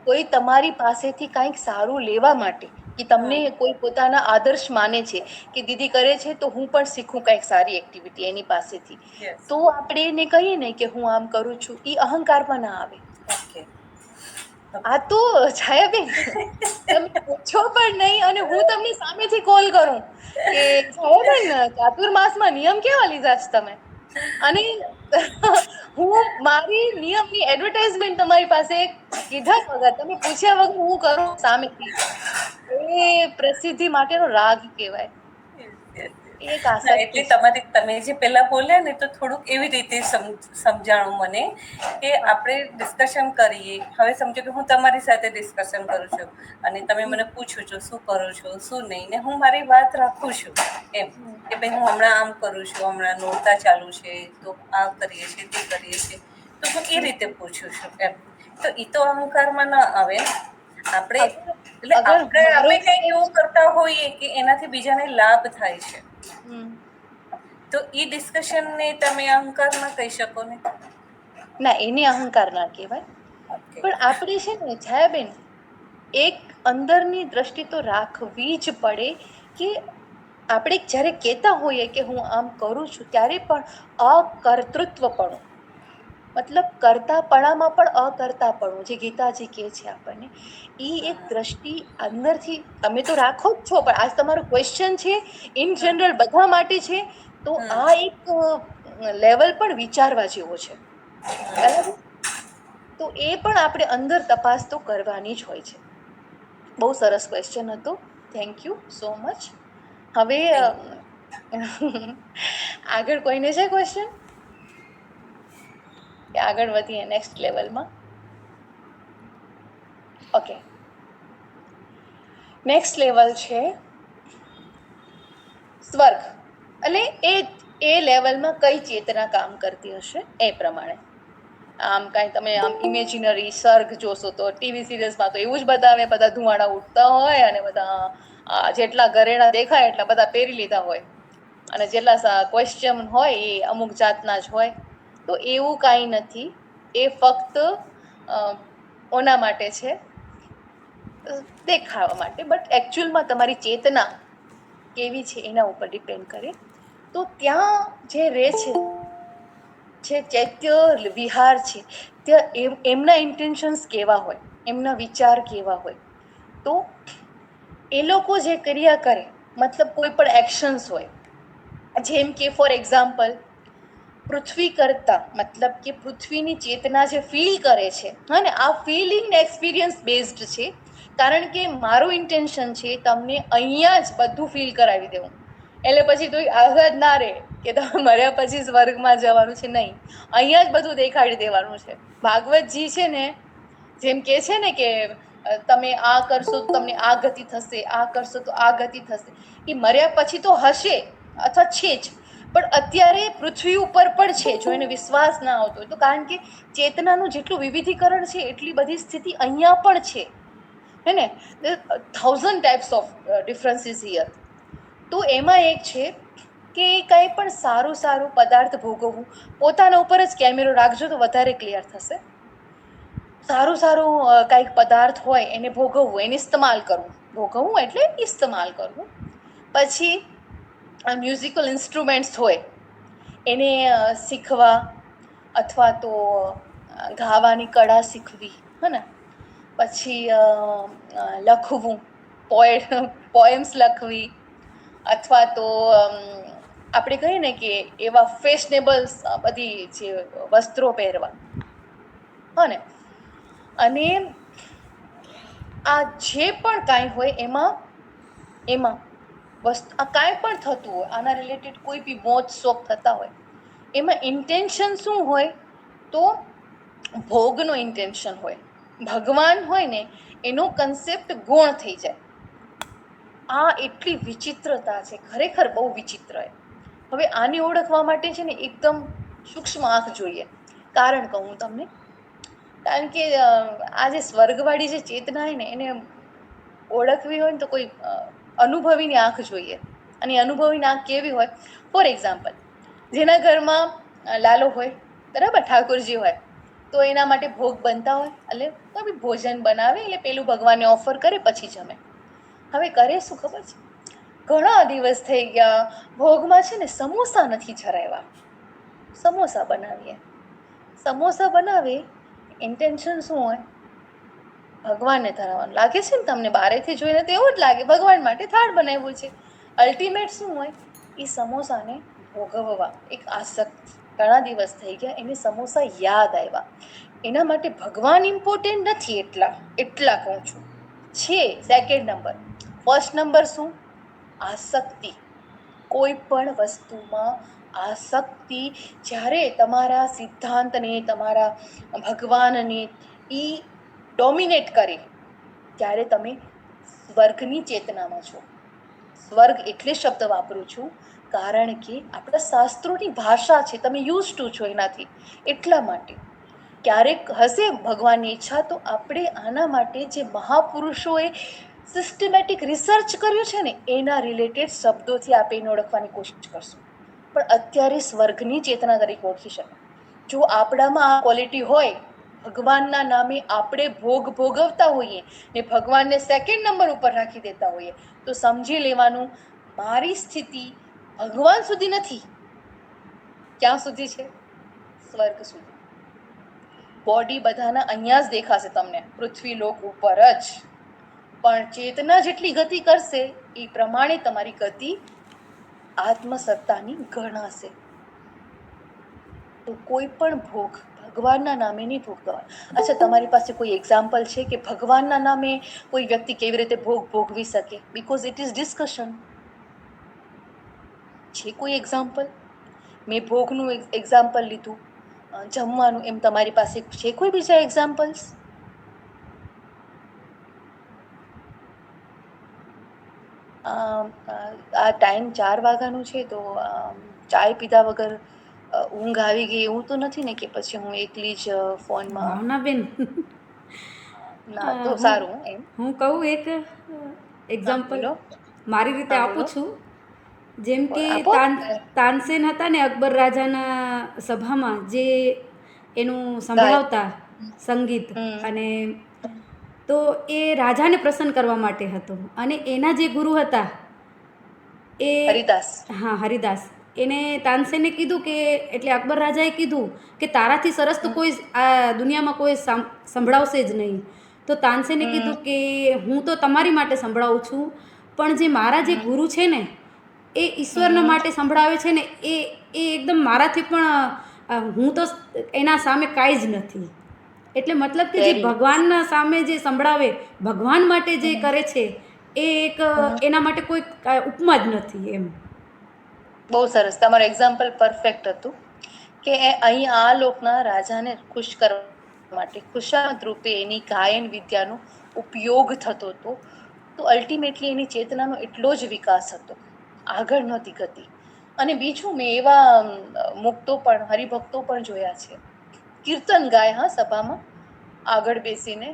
કોઈ તમારી પાસેથી કંઈક સારું લેવા માટે, કે તમને કોઈ પોતાના આદર્શ માને છે કે દીદી કરે છે તો હું પણ શીખું કંઈક સારી એક્ટિવિટી એની પાસેથી, યસ, તો આપણે એને કહીએ ને કે હું આમ કરું છું, એ અહંકારમાં ના આવે. ઓકે. આ તો છાયાબેન, તમે પૂછો પણ નહીં અને હું તમને સામેથી કોલ કરું કે છાયાબેન ચાતુર્માસમાં નિયમ કેવા લીધા છે તમે, અને હું મારી નિયમની એડવર્ટાઇઝમેન્ટ તમારી પાસે કીધા વગર, તમે પૂછ્યા વગર હું કરું સામેથી, એ પ્રસિદ્ધિ માટેનો રાગ કહેવાય. એક ના, આસક્તિ એટલે તમે જે પહેલા બોલ્યા ને તો થોડુંક એવી રીતે સમજાણું મને કે આપણે ડિસ્કશન કરીએ. હવે સમજો કે હું તમારી સાથે ડિસ્કશન કરું છું અને તમે મને પૂછો છો શું કરો છો શું નહીં, ને હું મારી વાત રાખું છું એમ કે ભાઈ હું હમણાં આમ કરું છું, હમણાં નોરતા ચાલુ છે તો આ કરીએ છીએ તે કરીએ છીએ, તો હું એ રીતે પૂછું છું એમ. તો એ તો અહંકારમાં ના આવે ને. આપણે એટલે આપણે કંઈક એવું કરતા હોઈએ કે એનાથી બીજાને લાભ થાય છે, તો એ ડિસ્કશનને તમે અહંકારમાં કહી શકો ને. ના, એને અહંકાર ના કહેવાય. પણ આપણે છે ને છાયાબેન, એક અંદરની દ્રષ્ટિ તો રાખવી જ પડે કે આપણે જ્યારે કહેતા હોઈએ કે હું આમ કરું છું ત્યારે પણ અકર્તૃત્વપણું, મતલબ કરતાપણામાં પણ અકર્તાપણું, જે ગીતાજી કહે છે આપણને, એ એક દ્રષ્ટિ અંદરથી તમે તો રાખો જ છો, પણ આજ તમારો ક્વેશ્ચન છે ઇન જનરલ બધા માટે છે, તો આ એક લેવલ પણ વિચારવા જેવો છે, બરાબર. તો એ પણ આપણે અંદર તપાસ તો કરવાની જ હોય છે. બહુ સરસ ક્વેશ્ચન હતો, થેન્ક યુ સો મચ. હવે આગળ કોઈને છે ક્વેશ્ચન કે આગળ વધીએ નેક્સ્ટ લેવલમાં? ઓકે, નેક્સ્ટ લેવલ છે સ્વર્ગ. એટલે એ લેવલમાં કઈ ચેતના કામ કરતી હશે એ પ્રમાણે. આમ કાંઈ તમે આમ ઇમેજિનરી સ્વર્ગ જોશો તો ટીવી સિરિયલ્સમાં તો એવું જ બતાવે, બધા ધુવાડા ઉડતા હોય અને બધા જેટલા ઘરેણા દેખાય એટલા બધા પહેરી લીધા હોય, અને જેટલા ક્વેશ્ચન હોય એ અમુક જાતના જ હોય. તો એવું કાંઈ નથી, એ ફક્ત ઓના માટે છે, દેખાવા માટે. બટ એકચ્યુઅલમાં તમારી ચેતના કેવી છે એના ઉપર ડિપેન્ડ કરે. તો ત્યાં જે રહે છે, જે ચૈત્ય વિહાર છે, ત્યાં એમના ઇન્ટેન્શન્સ કેવા હોય, એમના વિચાર કેવા હોય, તો એ લોકો જે ક્રિયા કરે, મતલબ કોઈ પણ એક્શન્સ હોય, જેમ કે ફોર એક્ઝામ્પલ પૃથ્વી કરતા, મતલબ કે પૃથ્વીની ચેતના જે ફીલ કરે છે, હા ને, આ ફિલિંગ એક્સપિરિયન્સ બેઝડ છે. કારણ કે મારું ઇન્ટેન્શન છે તમને અહીંયા જ બધું ફીલ કરાવી દેવું, એટલે પછી તો આઘાત ના રહે કે તમે મર્યા પછી સ્વર્ગમાં જવાનું છે, નહીં, અહીંયા જ બધું દેખાડી દેવાનું છે. ભાગવતજી છે ને જેમ કે છે ને કે તમે આ કરશો તો તમને આ ગતિ થશે, આ કરશો તો આ ગતિ થશે, એ મર્યા પછી તો હશે અથવા છે જ, પણ અત્યારે પૃથ્વી ઉપર પણ છે, જો એને વિશ્વાસ ના આવતો હોય તો. કારણ કે ચેતનાનું જેટલું વિવિધીકરણ છે એટલી બધી સ્થિતિ અહીંયા પણ છે, હે ને. 1000 ટાઈપ્સ ઓફ ડિફરન્સીસ હિયર. તો એમાં એક છે કે કંઈ પણ સારું સારું પદાર્થ ભોગવવું, પોતાના ઉપર જ કેમેરો રાખજો તો વધારે ક્લિયર થશે. સારું સારું કંઈક પદાર્થ હોય એને ભોગવવું, એને ઇસ્તેમાલ કરવું, ભોગવવું એટલે ઇસ્તેમાલ કરવું. પછી મ્યુઝિકલ ઇન્સ્ટ્રુમેન્ટ્સ હોય એને શીખવા, અથવા તો ગાવાની કળા શીખવી, હે ને. પછી લખવું, પોએમ્સ લખવી, અથવા તો આપણે કહીએ ને કે એવા ફેશનેબલ્સ બધી જે વસ્ત્રો પહેરવા, હા ને. અને આ જે પણ કાંઈ હોય એમાં આ કાંઈ પણ થતું હોય, આના રિલેટેડ કોઈ બી મોજ શોખ થતા હોય, એમાં ઇન્ટેન્શન શું હોય, તો ભોગનો ઇન્ટેન્શન હોય. ભગવાન હોય ને એનો કન્સેપ્ટ ગુણ થઈ જાય. આ એટલી વિચિત્રતા છે, ખરેખર બહુ વિચિત્ર. હવે આને ઓળખવા માટે છે ને એકદમ સૂક્ષ્મ આંખ જોઈએ. કારણ કહું હું તમને, કારણ કે આ જે સ્વર્ગવાળી જે ચેતના હોય ને એને ઓળખવી હોય ને તો કોઈ અનુભવીની આંખ જોઈએ. અને અનુભવીની આંખ કેવી હોય? ફોર એક્ઝામ્પલ, જેના ઘરમાં લાલો હોય, બરાબર, ઠાકોરજી હોય, તો એના માટે ભોગ બનતા હોય, એટલે કોઈ બી ભોજન બનાવે એટલે પેલું ભગવાનને ઓફર કરે પછી જમે. હવે કરે શું ખબર છે? ઘણા દિવસ થઈ ગયા, ભોગમાં છે ને સમોસા નથી ચરાવ્યા, સમોસા બનાવીએ. સમોસા બનાવે, ઇન્ટેન્શન શું હોય? ભગવાનને ધરાવવાનું. લાગે છે ને તમને બારેથી જોઈને તો એવું જ લાગે ભગવાન માટે થાળ બનાવ્યું છે. અલ્ટિમેટ શું હોય? એ સમોસાને ભોગવવા, એક આસક્તિ. ઘણા દિવસ થઈ ગયા, એને સમોસા યાદ આવ્યા. એના માટે ભગવાન ઇમ્પોર્ટન્ટ નથી, એટલા કહું છું. છે સેકન્ડ નંબર. ફર્સ્ટ નંબર શું? આસક્તિ. કોઈ પણ વસ્તુમાં આસક્તિ જ્યારે તમારા સિદ્ધાંતને, તમારા ભગવાનને ઈ ડોમિનેટ કરે, ત્યારે તમે સ્વર્ગની ચેતનામાં છો. સ્વર્ગ એટલે શબ્દ વાપરું છું કારણ કે આપણા શાસ્ત્રોની ભાષા છે, તમે યુઝ ટુ છો એનાથી, એટલા માટે. ક્યારેક હશે ભગવાનની ઈચ્છા તો આપણે આના માટે જે મહાપુરુષોએ સિસ્ટમેટિક રિસર્ચ કર્યું છે ને એના રિલેટેડ શબ્દોથી આપણે એને ઓળખવાની કોશિશ કરશું. પણ અત્યારે સ્વર્ગની ચેતના તરીકે ઓળખી શકાય. જો આપણામાં આ ક્વોલિટી હોય, ભગવાનના નામે આપણે ભોગવતા હોઈએ ને ભગવાનને સેકન્ડ નંબર ઉપર રાખી દેતા હોઈએ, તો સમજી લેવાનું મારી સ્થિતિ ભગવાન સુધી નથી. ક્યાં સુધી છે? સ્વર્ગ સુધી. બોડી બધાના અહીંયા જ દેખાશે તમને, પૃથ્વી લોક ઉપર જ, પણ ચેતના જેટલી ગતિ કરશે એ પ્રમાણે તમારી ગતિ આત્મસત્તાની ગણાશે. તો કોઈ પણ ભોગ ભગવાનના નામે નહીં ભોગવવા. અચ્છા, તમારી પાસે કોઈ એક્ઝામ્પલ છે કે ભગવાનના નામે કોઈ વ્યક્તિ કેવી રીતે ભોગ ભોગવી શકે? Because it is discussion. છે કોઈ એક્ઝામ્પલ? મેં ભોગનું એક્ઝામ્પલ લીધું, જમવાનું, એમ તમારી પાસે છે કોઈ બીજા એક્ઝામ્પલ્સ? આ ટાઈમ 4 વાગ્યાનું છે, તો ચાય પીધા વગર ઊંઘ આવી ગઈ એવું તો નથી ને કે પછી હું એકલી જ ફોનમાં? ભાવનાબેન, ના તો સારું. એમ હું કહું એક એક્ઝામ્પલ બોલો. મારી રીતે હા, આપું બોલો. છું. જેમ કે આપો. તાનસેન હતા ને અકબર રાજાના સભામાં, જે એનું સંભળાવતા સંગીત, અને તો એ રાજાને પ્રસન્ન કરવા માટે હતો. અને એના જે ગુરુ હતા એ હરિદાસ. હા, હરિદાસ. એને તાનસેને કીધું કે, એટલે અકબર રાજાએ કીધું કે તારાથી સરસ તો કોઈ આ દુનિયામાં કોઈ સંભળાવશે જ નહીં. તો તાનસેને કીધું કે હું તો તમારી માટે સંભળાવું છું, પણ જે મારા જે ગુરુ છે ને એ ઈશ્વરના માટે સંભળાવે છે ને, એ એકદમ મારાથી પણ હું તો એના સામે કાંઈ જ નથી. એટલે મતલબ કે જે ભગવાનના સામે જે સંભળાવે, ભગવાન માટે જે કરે છે, એ એક એના માટે કોઈ ઉપમા જ નથી એમ. બહુ સરસ, તમારું એક્ઝામ્પલ પરફેક્ટ હતું કે અહીં આ લોકના રાજાને ખુશ કરવા માટે ખુશામત રૂપે એની ગાયન વિદ્યાનો ઉપયોગ થતો હતો. તો અલ્ટિમેટલી એની ચેતનાનો એટલો જ વિકાસ હતો, આગળ નહોતી ગતિ. અને બીજું, મેં એવા મુક્તો પણ, હરિભક્તો પણ જોયા છે, કીર્તન ગાય, હા, સભામાં આગળ બેસીને,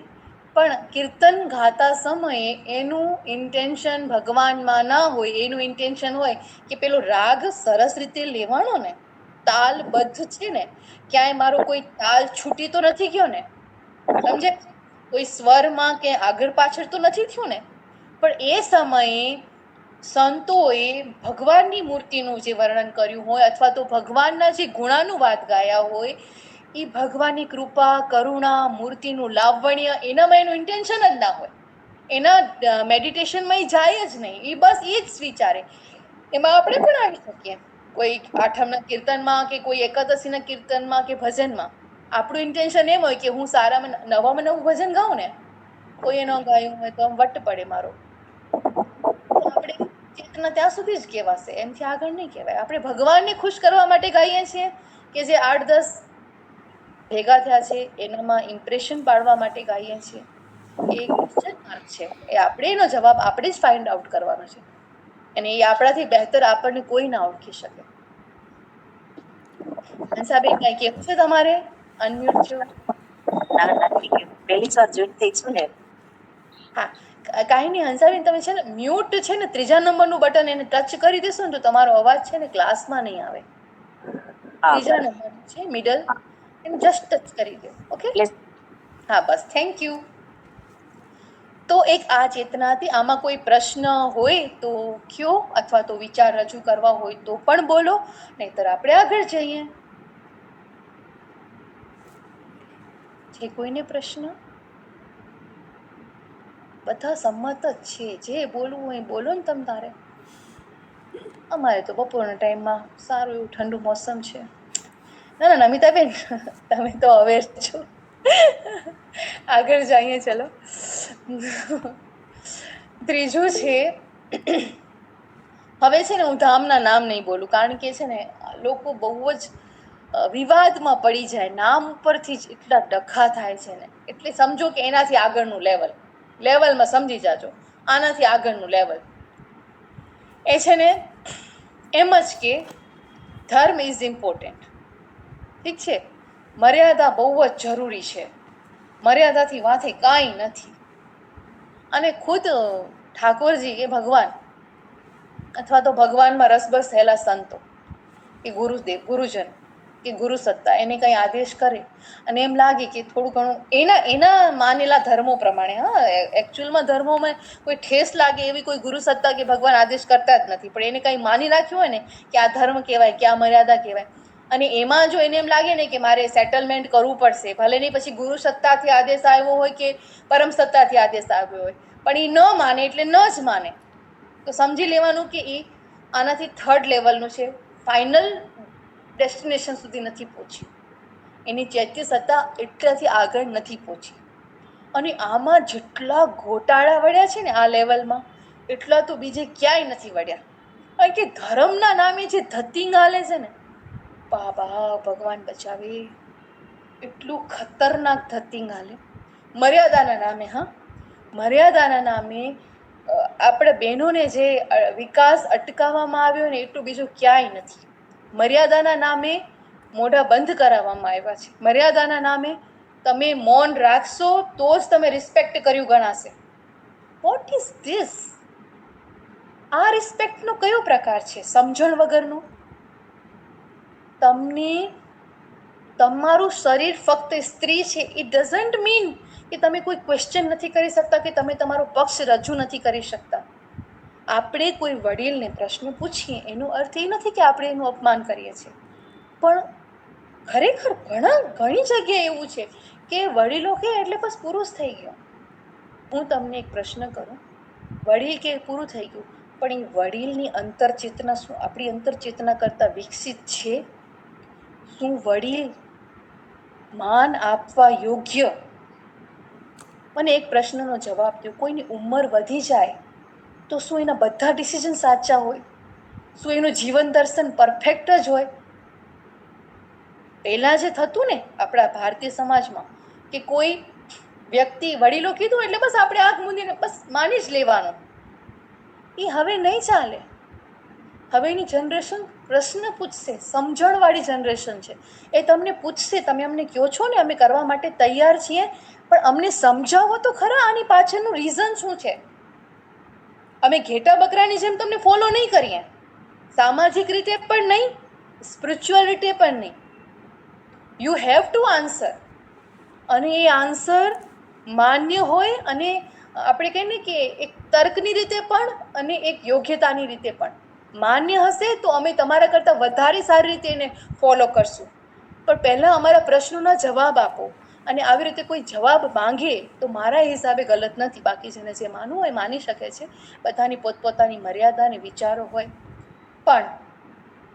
પણ કીર્તન ગાતા સમયે એનું ઇન્ટેન્શન ભગવાનમાં ના હોય, એનું ઇન્ટેન્શન હોય કે પેલો રાગ સરસ રીતે લેવાનો ને, તાલબદ્ધ છે ને, ક્યાંય મારો કોઈ તાલ છૂટી તો નથી ગયો ને, સમજે, કોઈ સ્વરમાં કે આગળ પાછળ તો નથી થયું ને. પણ એ સમયે સંતોએ ભગવાનની મૂર્તિનું જે વર્ણન કર્યું હોય, અથવા તો ભગવાનના જે ગુણાનુવાદ ગાયા હોય, એ ભગવાનની કૃપા, કરુણા, મૂર્તિનું લાવણ્ય, એનામાં એનું ઇન્ટેન્શન જ ના હોય, એના મેડિટેશનમાં એ જાય જ નહીં, એ બસ એ જ વિચારે. એમાં આપણે પણ આવી શકીએ, કોઈ આઠમના કીર્તનમાં કે કોઈ એકાદશીના કીર્તનમાં કે ભજનમાં આપણું ઇન્ટેન્શન એમ હોય કે હું સારામાં નવામાં નવું ભજન ગાઉં ને, કોઈએ ન ગાયું હોય તો આમ વટ પડે મારો, તો આપણે ચેતના ત્યાં સુધી જ કહેવાશે, એમથી આગળ નહીં કહેવાય. આપણે ભગવાનને ખુશ કરવા માટે ગાઈએ છીએ કે જે 8-10 ભેગા થયા છે એનામાં ઇમ્પ્રેશન પાડવા માટે ગાઈએ છીએ? એ ક્વેશ્ચન માર્ક છે. એ આપણે એનો જવાબ આપણે જ ફાઇન્ડ આઉટ કરવાનો છે, અને એ આપણાથી બહેતર આપણને કોઈ ના ઓળખી શકે. હંસાબેન, કઈ કેવું છે તમારે? અનમ્યુટ છો. પહેલી વાર જોઈન થઈ છું ને. હા, કાંઈ નહીં હંસાબેન, તમે છે ને મ્યુટ છે ને 3જા નંબરનું બટન, એને ટચ કરી દેશો ને તો તમારો અવાજ છે ને ક્લાસમાં નહીં આવે. 3જા નંબરનું છે મિડલ, એને જસ્ટ ટચ કરી દો. ઓકે, હા, બસ, થેન્ક યુ. તો એક આ ચેતના હતી. આમાં કોઈ પ્રશ્ન હોય તો કયો, અથવા તો વિચાર રજૂ કરવા હોય તો પણ બોલો, નહીતર આપણે આગળ જઈએ. છે કોઈને પ્રશ્ન? બધા સંમત જ છે, જે બોલવું હોય બોલો ને તમ તારે. અમારે તો બપોરના ટાઈમમાં સારું એવું ઠંડુ મોસમ છે. ના ના નમિતાબેન, તમે તો અવેર છો. આગળ જઈએ, ચલો. 3જું છે, હવે છે ને હું ધામના નામ નહીં બોલું, કારણ કે છે ને લોકો બહુ જ વિવાદમાં પડી જાય, નામ ઉપરથી જ એટલા ડખા થાય છે ને, એટલે સમજો કે એનાથી આગળનું લેવલમાં સમજી જાજો, આનાથી આગળનું લેવલ એ છે ને એમ જ કે ધર્મ ઇઝ ઇમ્પોર્ટન્ટ. ઠીક છે, મર્યાદા બહુ જ જરૂરી છે, મર્યાદાથી વાંથે કાંઈ નથી. અને ખુદ ઠાકોરજી કે ભગવાન, અથવા તો ભગવાનમાં રસબસ થયેલા સંતો કે ગુરુદેવ, ગુરુજન કે ગુરુ સત્તા એને કંઈ આદેશ કરે અને એમ લાગે કે થોડું ઘણું એના માનેલા ધર્મો પ્રમાણે, હા, એકચ્યુઅલમાં ધર્મોમાં કોઈ ઠેસ લાગે એવી કોઈ ગુરુ સત્તા કે ભગવાન આદેશ કરતા જ નથી, પણ એને કંઈ માની રાખ્યું હોય ને કે આ ધર્મ કહેવાય કે આ મર્યાદા કહેવાય, અને એમાં જો એને એમ લાગે ને કે મારે સેટલમેન્ટ કરવું પડશે, ભલે નહીં પછી ગુરુ સત્તાથી આદેશ આવ્યો હોય કે પરમ સત્તાથી આદેશ આવ્યો હોય, પણ એ ન માને એટલે ન જ માને. તો સમજી લેવાનું કે એ આનાથી થર્ડ લેવલનું છે, ફાઇનલ ડેસ્ટિનેશન સુધી નથી પહોંચ્યું, એની ચૈત્ય સત્તા એટલાથી આગળ નથી પહોંચી. અને આમાં જેટલા ગોટાળા વળ્યા છે ને આ લેવલમાં, એટલા તો બીજે ક્યાંય નથી વળ્યા. કારણ કે ધર્મના નામે જે ધતિંગ હાલે છે ને, બાબા ભગવાન બચાવે, એટલું ખતરનાક ધતિંગ હાલે મર્યાદાના નામે. હા, મર્યાદાના નામે આપણે બહેનોને જે વિકાસ અટકાવવામાં આવ્યો ને એટલું બીજું ક્યાંય નથી. મર્યાદાના નામે મોઢા બંધ કરાવવામાં આવ્યા છે. મર્યાદાના નામે તમે મૌન રાખશો તો જ તમે રિસ્પેક્ટ કર્યું ગણાશે. What is this? આ રિસ્પેક્ટનો કયો પ્રકાર છે? સમજણ વગરનો. તમને તમારું શરીર ફક્ત સ્ત્રી છે ઇટ ડઝન્ટ મીન કે તમે કોઈ ક્વેશ્ચન નથી કરી શકતા, કે તમે તમારો પક્ષ રજૂ નથી કરી શકતા. આપણે કોઈ વડીલને પ્રશ્ન પૂછીએ એનો અર્થ એ નથી કે આપણે એનું અપમાન કરીએ છીએ, પણ ખરેખર ઘણી જગ્યાએ એવું છે કે વડીલો કે એટલે બસ પૂરું જ થઈ ગયું. હું તમને એક પ્રશ્ન કરું, વડીલ કે પૂરું થઈ ગયું, પણ એ વડીલની અંતરચેતના શું આપણી અંતરચેતના કરતાં વિકસિત છે? શું વડીલ માન આપવા યોગ્ય? મને એક પ્રશ્નનો જવાબ દો. કોઈની ઉંમર વધી જાય તો શું એના બધા ડિસિઝન સાચા હોય? શું એનું જીવન દર્શન પરફેક્ટ જ હોય? પહેલાં જે થતું ને આપણા ભારતીય સમાજમાં કે કોઈ વ્યક્તિ વડીલો કીધું એટલે બસ આપણે આંખ મૂંદીને બસ માની જ લેવાનું, એ હવે નહીં ચાલે. હવેની જનરેશન પ્રશ્ન પૂછશે, સમજણવાળી જનરેશન છે. એ તમને પૂછશે, તમે અમને કહો છો ને અમે કરવા માટે તૈયાર છીએ, પણ અમને સમજાવો તો ખરા આની પાછળનું રીઝન શું છે. અમે ઘેટા બકરાની જેમ તમને ફોલો નહીં કરીએ, સામાજિક રીતે પણ નહીં, સ્પિરિચ્યુઅલ રીતે પણ નહીં. યુ હેવ ટુ આન્સર, અને એ આન્સર માન્ય હોય, અને આપણે કહીએ ને કે એક તર્કની રીતે પણ અને એક યોગ્યતાની રીતે પણ માન્ય હશે તો અમે તમારા કરતાં વધારે સારી રીતે એને ફોલો કરશું. પણ પહેલાં અમારા પ્રશ્નોના જવાબ આપો. અને આવી રીતે કોઈ જવાબ માંગે તો મારા હિસાબે ગલત નથી. બાકી જેને જે માનવું હોય માની શકે છે, બધાની પોતપોતાની મર્યાદા અને વિચારો હોય. પણ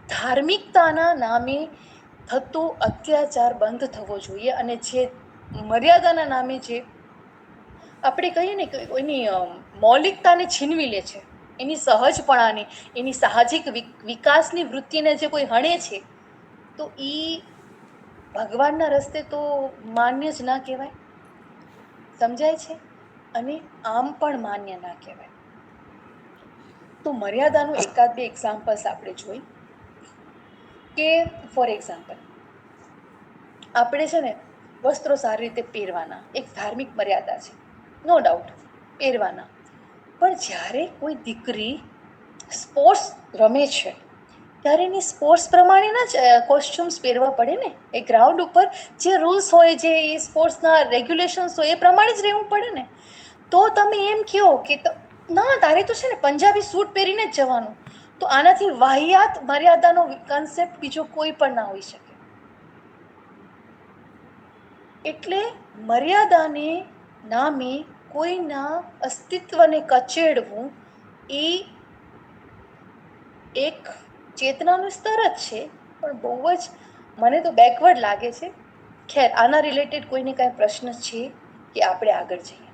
ધાર્મિકતાના નામે થતો અત્યાચાર બંધ થવો જોઈએ. અને જે મર્યાદાના નામે જે આપણે કહીએ ને કે એની મૌલિકતાને છીનવી લે છે, એની સહજપણાની, એની સાહજિક વિકાસની વૃત્તિને જે કોઈ હણે છે, તો એ ભગવાનના રસ્તે તો માન્ય જ ના કહેવાય. સમજાય છે? અને આમ પણ માન્ય ના કહેવાય. તો મર્યાદાનું એકાદ બે એક્ઝામ્પલ્સ આપણે જોઈ કે ફોર એક્ઝામ્પલ આપણે છે ને વસ્ત્રો સારી રીતે પહેરવાના, એક ધાર્મિક મર્યાદા છે, નો ડાઉટ પહેરવાના. પણ જ્યારે કોઈ દીકરી સ્પોર્ટ્સ રમે છે ત્યારે એની સ્પોર્ટ્સ પ્રમાણેના જ કોસ્ચ્યુમ્સ પહેરવા પડે ને. એ ગ્રાઉન્ડ ઉપર જે રૂલ્સ હોય, જે એ સ્પોર્ટ્સના રેગ્યુલેશન્સ હોય એ પ્રમાણે જ રહેવું પડે ને. તો તમે એમ કહો કે ના તારે તો છે ને પંજાબી સૂટ પહેરીને જ જવાનું, તો આનાથી વાહિયાત મર્યાદાનો કન્સેપ્ટ બીજો કોઈ પણ ના હોઈ શકે. એટલે મર્યાદાને નામે કોઈના અસ્તિત્વને કચેડવું એ એક ચેતનાનું સ્તર જ છે, પણ બહુ જ મને તો બેકવર્ડ લાગે છે. ખેર, આના રિલેટેડ કોઈને કાંઈ પ્રશ્ન છે કે આપણે આગળ જઈએ?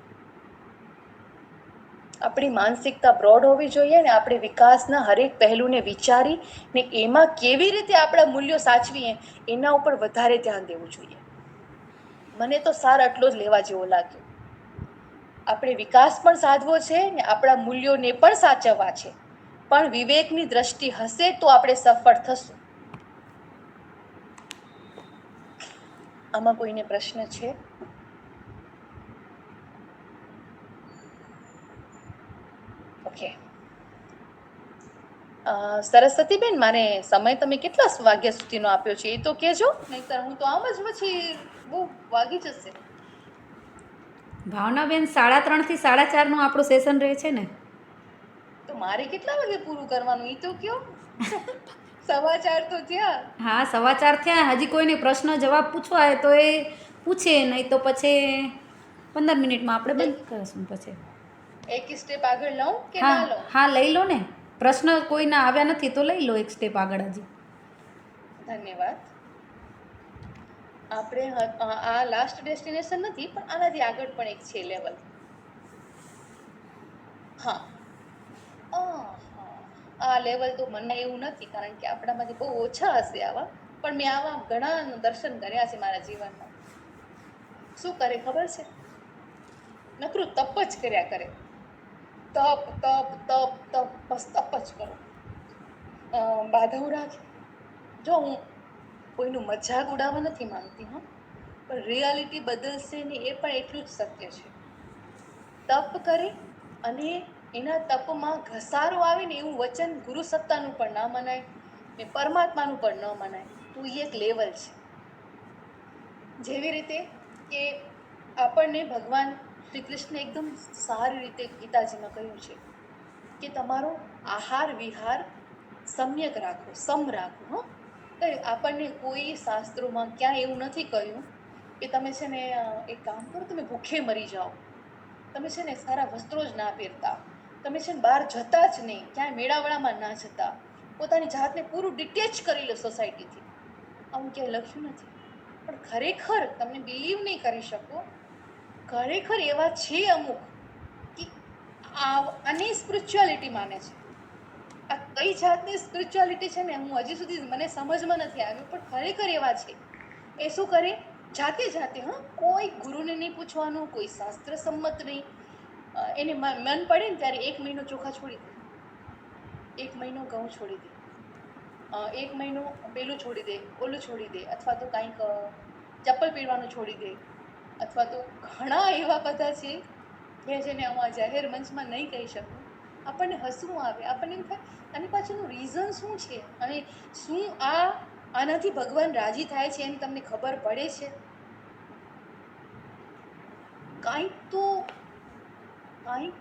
આપણી માનસિકતા બ્રોડ હોવી જોઈએ ને આપણે વિકાસના હરેક પહેલુંને વિચારી ને એમાં કેવી રીતે આપણા મૂલ્યો સાચવીએ એના ઉપર વધારે ધ્યાન દેવું જોઈએ. મને તો સાર આટલો જ લેવા જેવો લાગ્યો. આપણે વિકાસ પણ સાધવો છે ને આપણા મૂલ્યોને પણ સાચવવા છે, પણ વિવેકની દ્રષ્ટિ હશે તો આપણે સફળ થશું. આમાં કોઈને પ્રશ્ન છે? ઓકે. સરસ્વતીબેન, મારે સમય તમે કેટલા વાગ્યા સુધીનો આપ્યો છે એ તો કહેજો, નહીંતર હું તો આમ જ પછી બહુ વાગી જશે. ભાવનાબેન 3:30 થી 4:30 આપણું સેશન રહે છે ને. તો મારે કેટલા વાગે પૂરું કરવાનું એ તો કયો. સમાચાર તો થયા. હા, 4:15 થયા. હજી કોઈને પ્રશ્ન જવાબ પૂછવા હોય તો એ પૂછે, નહીં તો પછી 15 મિનિટમાં આપણે બંધ કરીશું પછી. એક સ્ટેપ આગળ લઉં કે હા ના લઉં? હા, લઈ લો ને. પ્રશ્ન કોઈના આવ્યા નથી તો લઈ લો એક સ્ટેપ આગળ હજી. ધન્યવાદ. આપણે આ લાસ્ટ ડેસ્ટિનેશન નથી, પણ આનાથી આગળ પણ એક છે લેવલ. હા, આ લેવલ તો મને એવું નથી, કારણ કે આપણામાંથી બહુ ઓછા હશે આવા, પણ મેં આવા ઘણા દર્શન કર્યા છે મારા જીવનમાં. શું કરે ખબર છે? નકરું તપ જ કર્યા કરે. તપ તપ તપ તપ, બસ તપ જ કરો. બાધાઓ રાખે. જો હું કોઈનું મજાક ઉડાવવા નથી માંગતી, હા, પણ રિયાલિટી બદલશે ને એ પણ એટલું જ સત્ય છે. તપ કરે અને એના તપમાં ઘસારો આવે ને એવું વચન ગુરુ સત્તાનું પણ ના મનાય ને પરમાત્માનું પણ ન મનાય. તો એ એક લેવલ છે. જેવી રીતે કે આપણને ભગવાન શ્રી કૃષ્ણ એકદમ સારી રીતે ગીતાજીમાં કહ્યું છે કે તમારો આહાર વિહાર સમ્યક રાખો, સમ રાખો. હો, તો આપણને કોઈ શાસ્ત્રોમાં ક્યાંય એવું નથી કહ્યું કે તમે છે ને એક કામ કરો, તમે ભૂખે મરી જાઓ, તમે છે ને સારા વસ્ત્રો જ ના પહેરતા, તમે છે ને બહાર જતા જ નહીં, ક્યાંય મેળાવડામાં ના જતા, પોતાની જાતને પૂરું ડિટેચ કરી લો સોસાયટીથી. આવું ક્યાંય લખ્યું નથી. પણ ખરેખર તમને બિલીવ નહીં કરી શકો, ખરેખર એવા છે અમુક કે આને સ્પિરિચ્યુઆલિટી માને છે. આ કઈ જાતની સ્પિરિચ્યુઆલિટી છે ને હું હજી સુધી મને સમજમાં નથી આવ્યું, પણ ખરેખર એવા છે. એ શું કરે? જાતે જાતે, હા, કોઈ ગુરુને નહીં પૂછવાનું, કોઈ શાસ્ત્ર સંમત નહીં. એને મન પડે ને ત્યારે 1 મહિનો ચોખા છોડી દે, 1 મહિનો ઘઉં છોડી દે, 1 મહિનો પેલું છોડી દે, ઓલું છોડી દે, અથવા તો કાંઈક ચપ્પલ પહેરવાનું છોડી દે, અથવા તો ઘણા એવા બધા છે કે જેને હું આ જાહેર મંચમાં નહીં કહી શકું. આપણને હસવું આવે, આપણને એમ થાય આની પાછળનું રીઝન શું છે, અને શું આનાથી ભગવાન રાજી થાય છે એની તમને ખબર પડે છે? કાંઈક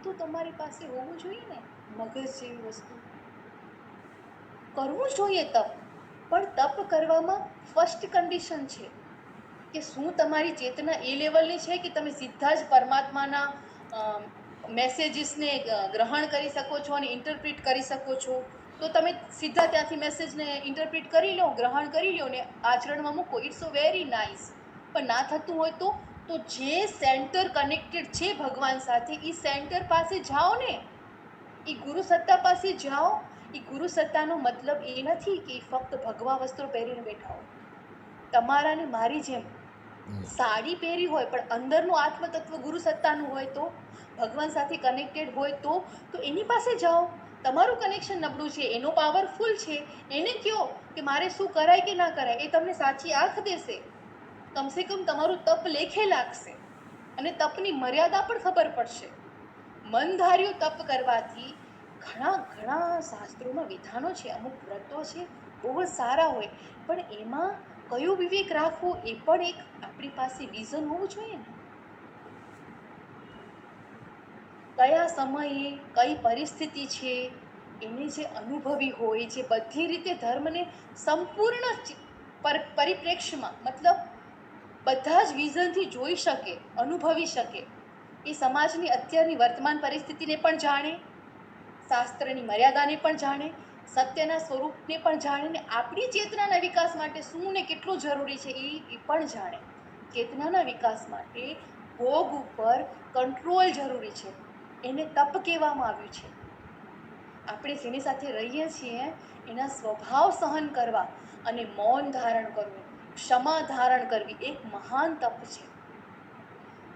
તો તમારી પાસે હોવું જોઈએ ને, મગજ જેવી વસ્તુ. કરવું જોઈએ તપ, પણ તપ કરવામાં ફર્સ્ટ કન્ડિશન છે કે શું તમારી ચેતના એ લેવલની છે કે તમે સીધા જ પરમાત્માના મેસેજીસને ગ્રહણ કરી શકો છો અને ઇન્ટરપ્રિટ કરી શકો છો. તો તમે સીધા ત્યાંથી મેસેજને ઇન્ટરપ્રિટ કરી લો, ગ્રહણ કરી લો ને આચરણમાં મૂકો. It's so very nice. પણ ના થતું હોય તો જે સેન્ટર કનેક્ટેડ છે ભગવાન સાથે, એ સેન્ટર પાસે જાઓ ને, એ ગુરુ સત્તા પાસે જાઓ. એ ગુરુ સત્તાનો મતલબ એ નથી કે ફક્ત ભગવા વસ્ત્રો પહેરીને બેઠા હોય. તમારા ને મારી જેમ સાડી પહેરી હોય પણ અંદરનું આત્મતત્વ ગુરુ સત્તાનું હોય, તો ભગવાન સાથે કનેક્ટેડ હોય તો એની પાસે જાઓ. તમારું કનેક્શન નબળું છે, એનો પાવરફુલ છે, એને કહો કે મારે શું કરાય કે ના કરાય. એ તમને સાચી આંખ દેશે. કમસે કમ તમારું તપ લેખે લાગશે અને તપની મર્યાદા પણ ખબર પડશે. મન ધાર્યું તપ કરવાથી ઘણા શાસ્ત્રોમાં વિધાનો છે, અમુક વ્રતો છે બહુ જ સારા હોય, પણ એમાં કયો વિવેક રાખવો એ પણ એક આપણી પાસે વિઝન હોવું જોઈએ ને. કયા સમયે કઈ પરિસ્થિતિ છે એને જે અનુભવી હોય, જે બધી રીતે ધર્મને સંપૂર્ણ પરિપ્રેક્ષ્યમાં, મતલબ બધા જ વિઝનથી જોઈ શકે, અનુભવી શકે, એ સમાજની અત્યારની વર્તમાન પરિસ્થિતિને પણ જાણે, શાસ્ત્રની મર્યાદાને પણ જાણે, સત્યના સ્વરૂપને પણ જાણે, ને આપણી ચેતનાના વિકાસ માટે શું ને કેટલું જરૂરી છે એ પણ જાણે. ચેતનાના વિકાસ માટે ભોગ ઉપર કંટ્રોલ જરૂરી છે. એને તપ કહેવામાં આવ્યું છે. આપણે જેની સાથે રહીએ છીએ એના સ્વભાવ સહન કરવા અને મૌન ધારણ કરવું, ક્ષમા ધારણ કરવી એક મહાન તપ છે.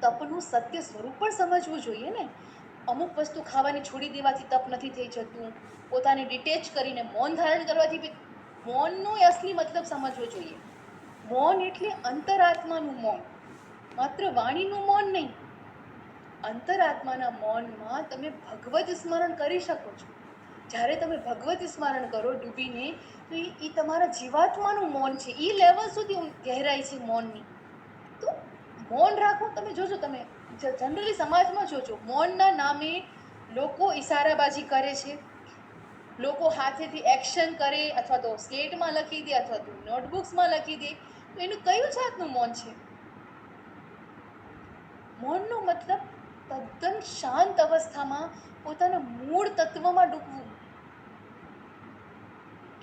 તપનું સત્ય સ્વરૂપ પણ સમજવું જોઈએ ને. અમુક વસ્તુ ખાવાની છોડી દેવાથી તપ નથી થઈ જતું. પોતાને ડિટેચ કરીને મૌન ધારણ કરવાથી, મૌનનો અસલી મતલબ સમજવો જોઈએ. મૌન એટલે અંતરાત્માનું મૌન, માત્ર વાણીનું મૌન નહીં. અંતરાત્માના મૌનમાં તમે ભગવત સ્મરણ કરી શકો છો. જ્યારે તમે ભગવત સ્મરણ કરો ડૂબીને, તો એ તમારા જીવાત્માનું મૌન છે. એ લેવલ સુધી ગહેરાઈ છે મૌનની. તો મૌન રાખો. તમે જોજો, તમે જનરલી સમાજમાં જોજો, મૌનના નામે લોકો ઈશારાબાજી કરે છે. લોકો હાથેથી એક્શન કરે અથવા તો સ્લેટમાં લખી દે અથવા તો નોટબુક્સમાં લખી દે, તો એનું કયું જાતનું મૌન છે? મૌનનો મતલબ તદ્દન શાંત અવસ્થામાં પોતાના મૂળ તત્વમાં ડૂબવું.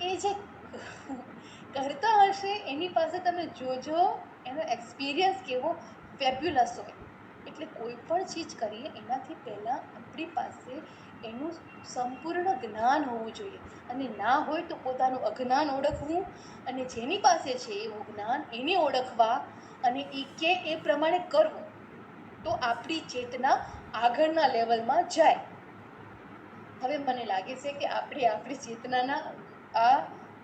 એ જે કરતા હશે એની પાસે તમે જોજો, એનો એક્સપિરિયન્સ કેવો ફેબ્યુલસ હોય. એટલે કોઈ પણ ચીજ કરીએ એનાથી પહેલાં આપણી પાસે એનું સંપૂર્ણ જ્ઞાન હોવું જોઈએ, અને ના હોય તો પોતાનું અજ્ઞાન ઓળખવું, અને જેની પાસે છે એવું જ્ઞાન એને ઓળખવા, અને એ કે એ પ્રમાણે કરવું, તો આપણી ચેતના આગળના લેવલમાં જાય. હવે મને લાગે છે કે આપણે આપણી ચેતનાના આ